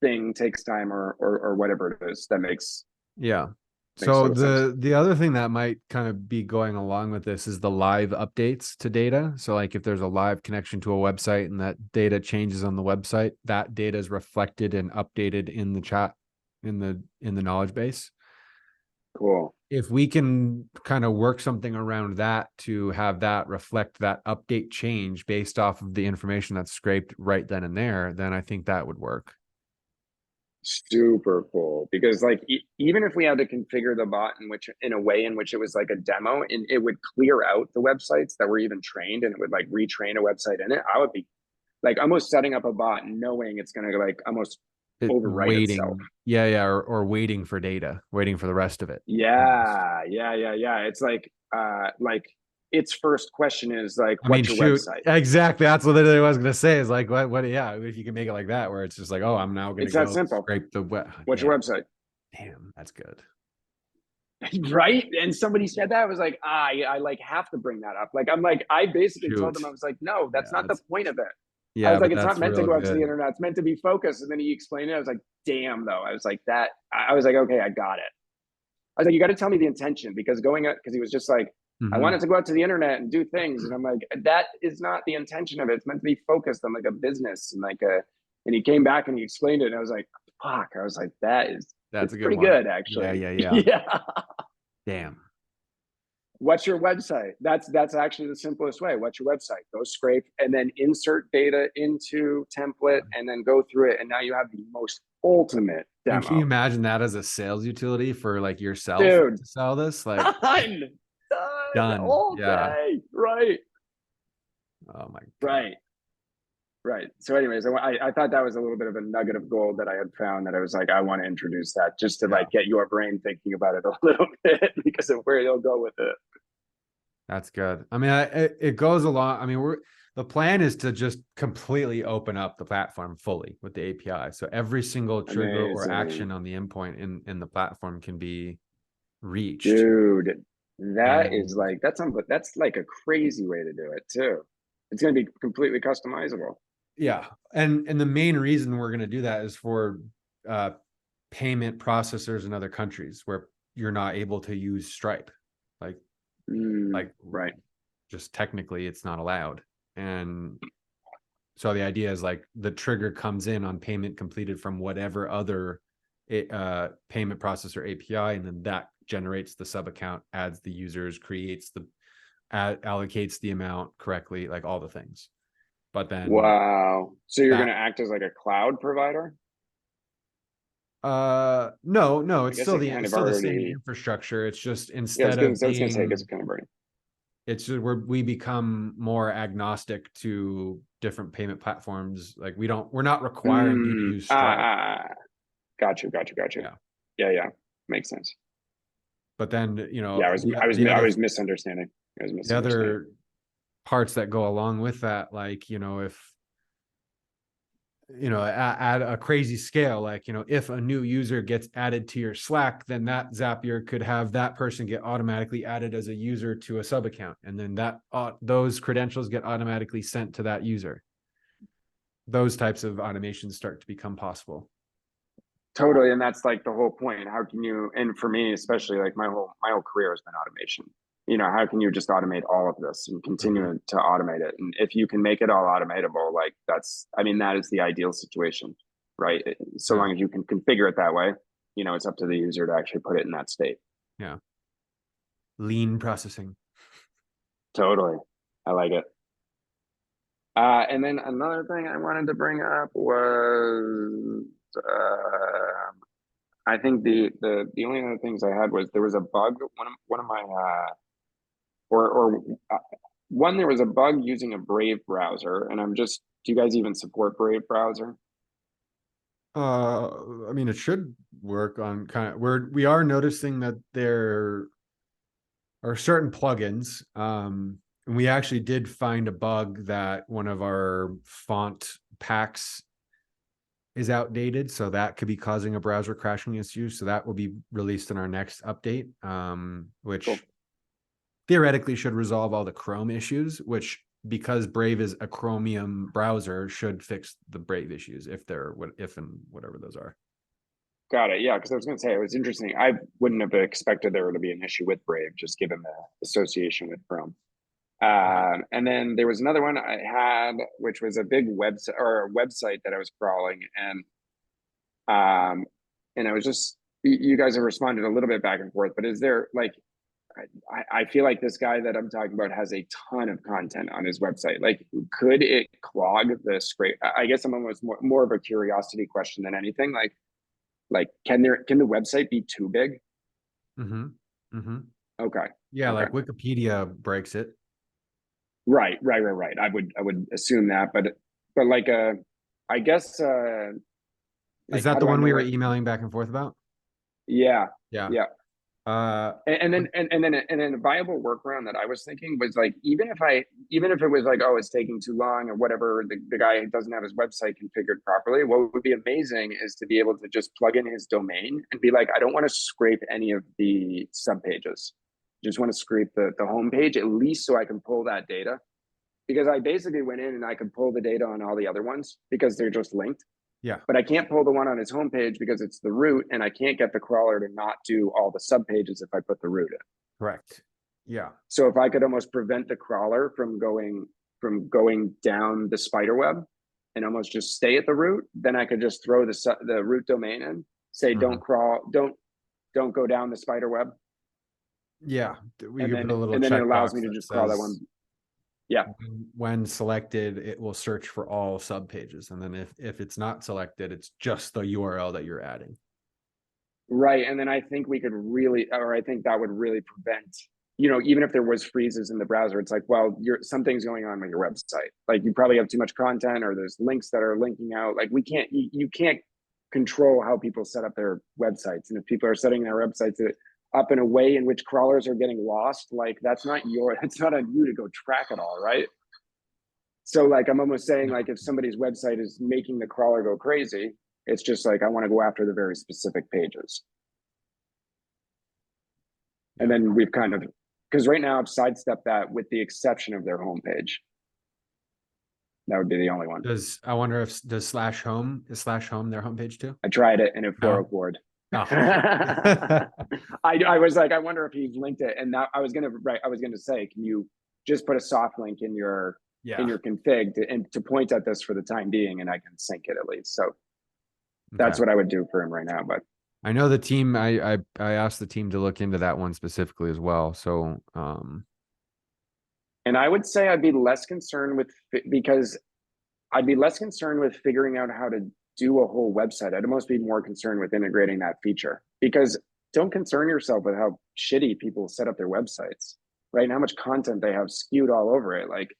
thing takes time or whatever it is that makes. Yeah. So the other thing that might kind of be going along with this is the live updates to data. So like if there's a live connection to a website and that data changes on the website, that data is reflected and updated in the chat, in the knowledge base. Cool. If we can kind of work something around that to have that reflect that update change based off of the information that's scraped right then and there, then I think that would work. Super cool, because like even if we had to configure the bot in a way in which it was like a demo and it would clear out the websites that were even trained and it would like retrain a website in it, I would be like almost setting up a bot knowing it's going to like almost overwrite itself. Or waiting for data, waiting for the rest of it. Yeah. It's like its first question is like, what's your website? Exactly. That's what I was going to say is like, what, if you can make it like that, where it's just like, oh, I'm now going to go scrape the web. What's your website? Damn, that's good. Right. And somebody said that. I was like, I like have to bring that up. Like, I'm like, I basically told them, I was like, no, that's not the point of it. Yeah, I was like, it's not meant to go out to the internet. It's meant to be focused. And then he explained it. I was like, damn, though. I was like, I was like, okay, I got it. I was like, you got to tell me the intention, because he was just like, I wanted to go out to the internet and do things. And I'm like, that is not the intention of it. It's meant to be focused on like a business and and he came back and he explained it. And I was like, fuck. I was like, that's pretty good, actually. Yeah. Damn. what's your website? That's actually the simplest way. What's your website? Go scrape and then insert data into template and then go through it. And now you have the most ultimate demo. And can you imagine that as a sales utility for like yourself Dude, to sell this? Like done all day. Right. Oh my God. Right. So anyways, I thought that was a little bit of a nugget of gold that I had found, that I was like, I want to introduce that just to like get your brain thinking about it a little bit because of where you'll go with it. That's good. I mean, it goes along. I mean, the plan is to just completely open up the platform fully with the API. So every single trigger or action on the endpoint in the platform can be reached. Dude, is like, that's like a crazy way to do it too. It's going to be completely customizable. Yeah. And the main reason we're going to do that is for payment processors in other countries where you're not able to use Stripe. Right. Just technically it's not allowed. And so the idea is like the trigger comes in on payment completed from whatever other payment processor API, and then that generates the sub account, adds the users, creates the allocates the amount correctly, like all the things. But then wow. So you're going to act as like a cloud provider? No, it's still the same already infrastructure. It's just instead of it's just where we become more agnostic to different payment platforms. Like we're not requiring you to use Stripe. Got you. Yeah. Makes sense. But then, I was misunderstanding. The other parts that go along with that, like, if at a crazy scale, like, if a new user gets added to your Slack, then that Zapier could have that person get automatically added as a user to a sub account. And then those credentials get automatically sent to that user. Those types of automations start to become possible. Totally. And that's like the whole point. How can you, and for me, especially, like my whole career has been automation. How can you just automate all of this and continue to automate it? And if you can make it all automatable, like that is the ideal situation, right? So long as you can configure it that way, it's up to the user to actually put it in that state. Yeah. Lean processing. Totally. I like it. And then another thing I wanted to bring up was, I think the only other things I had was there was a bug. One of my there was a bug using a Brave browser, and do you guys even support Brave browser? I mean, it should work on we are noticing that there are certain plugins. And we actually did find a bug that one of our font packs is outdated, so that could be causing a browser crashing issue. So that will be released in our next update, which theoretically should resolve all the Chrome issues, which, because Brave is a Chromium browser, should fix the Brave issues if and whatever those are. Got it. Yeah, because I was going to say, it was interesting. I wouldn't have expected there to be an issue with Brave, just given the association with Chrome. And then there was another one I had, which was a big website that I was crawling, and I was just, you guys have responded a little bit back and forth, but is there like, I feel like this guy that I'm talking about has a ton of content on his website. Like, could it clog the scrape? I guess I'm almost more of a curiosity question than anything. Like, can the website be too big? Okay. Yeah, like Wikipedia breaks it. Right. I would assume that, but like, I guess, is that the one we were emailing back and forth about? Yeah. And then a viable workaround that I was thinking was like, even if it was like, oh, it's taking too long or whatever, the guy doesn't have his website configured properly, what would be amazing is to be able to just plug in his domain and be like, I don't want to scrape any of the sub pages. Just want to scrape the home page, at least, so I can pull that data. Because I basically went in and I could pull the data on all the other ones because they're just linked. Yeah. But I can't pull the one on his homepage because it's the root, and I can't get the crawler to not do all the sub pages if I put the root in. Correct. Yeah. So if I could almost prevent the crawler from going down the spider web and almost just stay at the root, then I could just throw the root domain in, say, don't crawl, don't go down the spider web. Yeah, we And could put a little then it allows me checkbox to that just crawl that says one. Yeah. when selected, it will search for all sub pages. And then if it's not selected, it's just the URL that you're adding. Right. And then I think we could really, or I think that would really prevent, even if there was freezes in the browser, it's like, well, something's going on with your website. Like you probably have too much content, or there's links that are linking out. Like you can't control how people set up their websites. And if people are setting their websites up in a way in which crawlers are getting lost, like that's not on you to go track it all, right? So like, I'm almost saying, like, if somebody's website is making the crawler go crazy, it's just like, I want to go after the very specific pages. And then we've kind of, because right now I've sidestepped that with the exception of their homepage. That would be the only one. I wonder if is slash home their homepage too? I tried it and it forward. Oh. I was like, I wonder if he's linked it. And now I was gonna say, can you just put a soft link in your config to point at this for the time being, and I can sync it at least. So that's what I would do for him right now. But I know the team, I asked the team to look into that one specifically as well. So and I would say I'd be less concerned with figuring out how to do a whole website. I'd almost be more concerned with integrating that feature, because don't concern yourself with how shitty people set up their websites, right? And how much content they have skewed all over it. Like,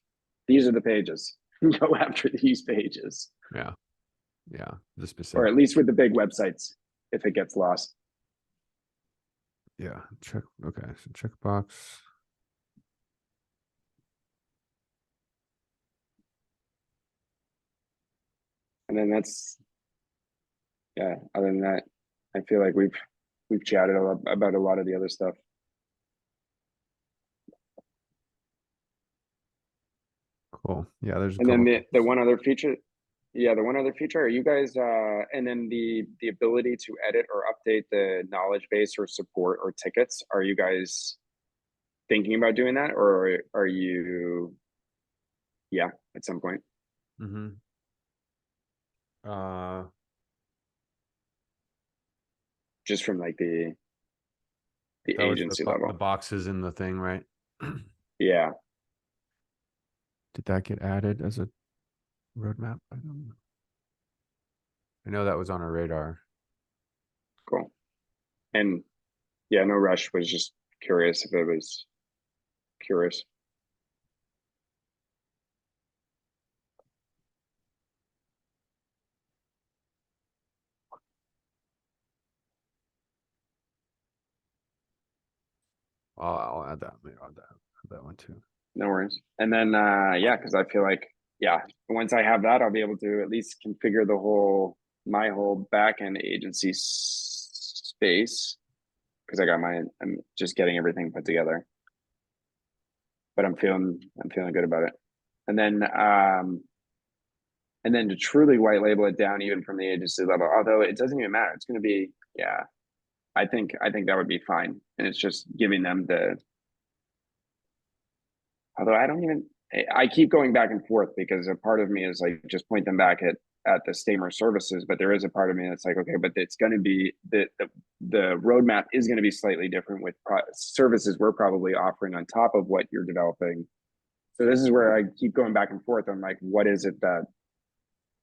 these are the pages. Go after these pages. Yeah. The specific. Or at least with the big websites, if it gets lost. Yeah. Okay. So checkbox. And then other than that, I feel like we've chatted about a lot of the other stuff. Cool. Yeah, there's and then the one other feature. Yeah, the one other feature, are you guys and then the ability to edit or update the knowledge base or support or tickets. Are you guys thinking about doing that, or are you at some point? Just from like the agency level. The boxes in the thing, right? Yeah. Did that get added as a roadmap item? I know that was on our radar. Cool. And yeah, no rush, was just curious if it was curious. I'll add that. Maybe I'll add that one too. No worries. And then because I feel like once I have that, I'll be able to at least configure my whole backend agency space, because I'm just getting everything put together. But I'm feeling good about it. And then to truly white label it down even from the agency level, although it doesn't even matter. It's going to be I think that would be fine. And it's just giving them although I keep going back and forth, because a part of me is like, just point them back at the Stammer services, but there is a part of me that's like, okay, but it's going to be the roadmap is going to be slightly different with services we're probably offering on top of what you're developing. So this is where I keep going back and forth on like, what is it that,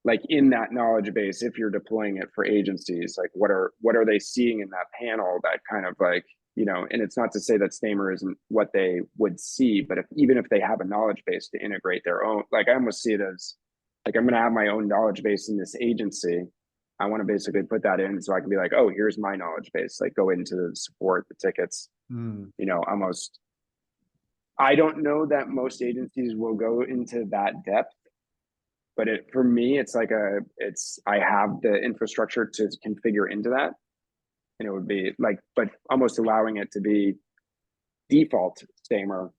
like, in that knowledge base, if you're deploying it for agencies, like what are they seeing in that panel that kind of like, and it's not to say that Stammer isn't what they would see, but even if they have a knowledge base to integrate their own, like, I almost see it as like, I'm going to have my own knowledge base in this agency. I want to basically put that in so I can be like, oh, here's my knowledge base, like go into the support, the tickets, almost. I don't know that most agencies will go into that depth, but for me, it's like I have the infrastructure to configure into that. And it would be like, but almost allowing it to be default Stammer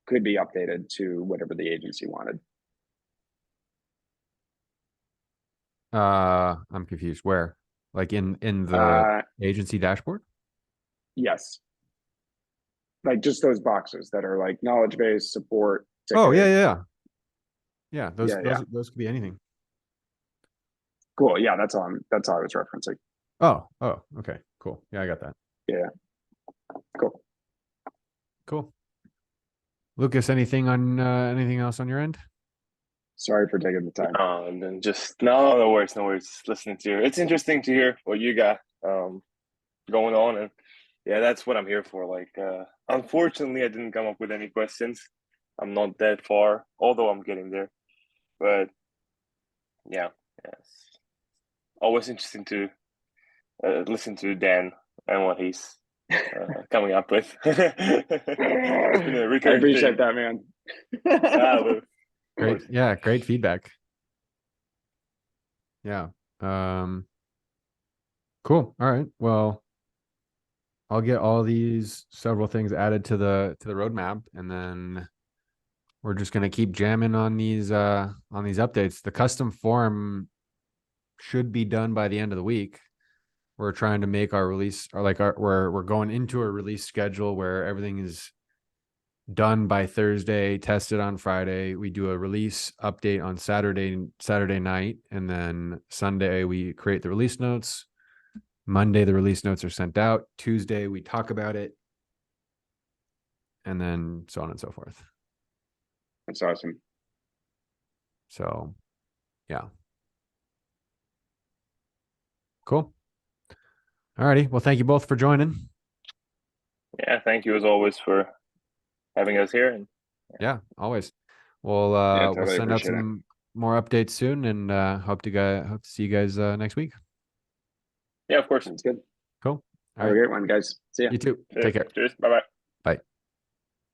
could be updated to whatever the agency wanted. I'm confused. Where? Like in the agency dashboard? Yes. Like just those boxes that are like knowledge base, support. Ticket. Oh, yeah. Those could be anything. Cool. Yeah, that's all I was referencing. Oh, okay, cool. Yeah, I got that. Yeah. Cool. Cool. Lucas, anything anything else on your end? Sorry for taking the time. And then just no worries, no worries. Just listening to you. It's interesting to hear what you got going on, and yeah, that's what I'm here for. Like, unfortunately, I didn't come up with any questions. I'm not that far, although I'm getting there. But yeah, it's always interesting to listen to Dan and what he's coming up with. It's been a I recurring appreciate theme. that, man. Of Great. course. Yeah, great feedback. Yeah. Cool. All right. Well, I'll get all these several things added to the roadmap, and then we're just gonna keep jamming on these updates. The custom form should be done by the end of the week. We're trying to make our release, or like we're going into a release schedule where everything is done by Thursday, tested on Friday. We do a release update on Saturday night, and then Sunday we create the release notes. Monday the release notes are sent out. Tuesday we talk about it, and then so on and so forth. That's awesome. So, yeah. Cool. All righty. Well, thank you both for joining. Yeah, thank you as always for having us here. And yeah, always. We'll Totally we'll send out appreciate it. some more updates soon, and hope to see you guys next week. yeah, of course. Sounds good. Cool. All Have a right. great one, guys. See ya. You too. Take care. Cheers. Bye bye.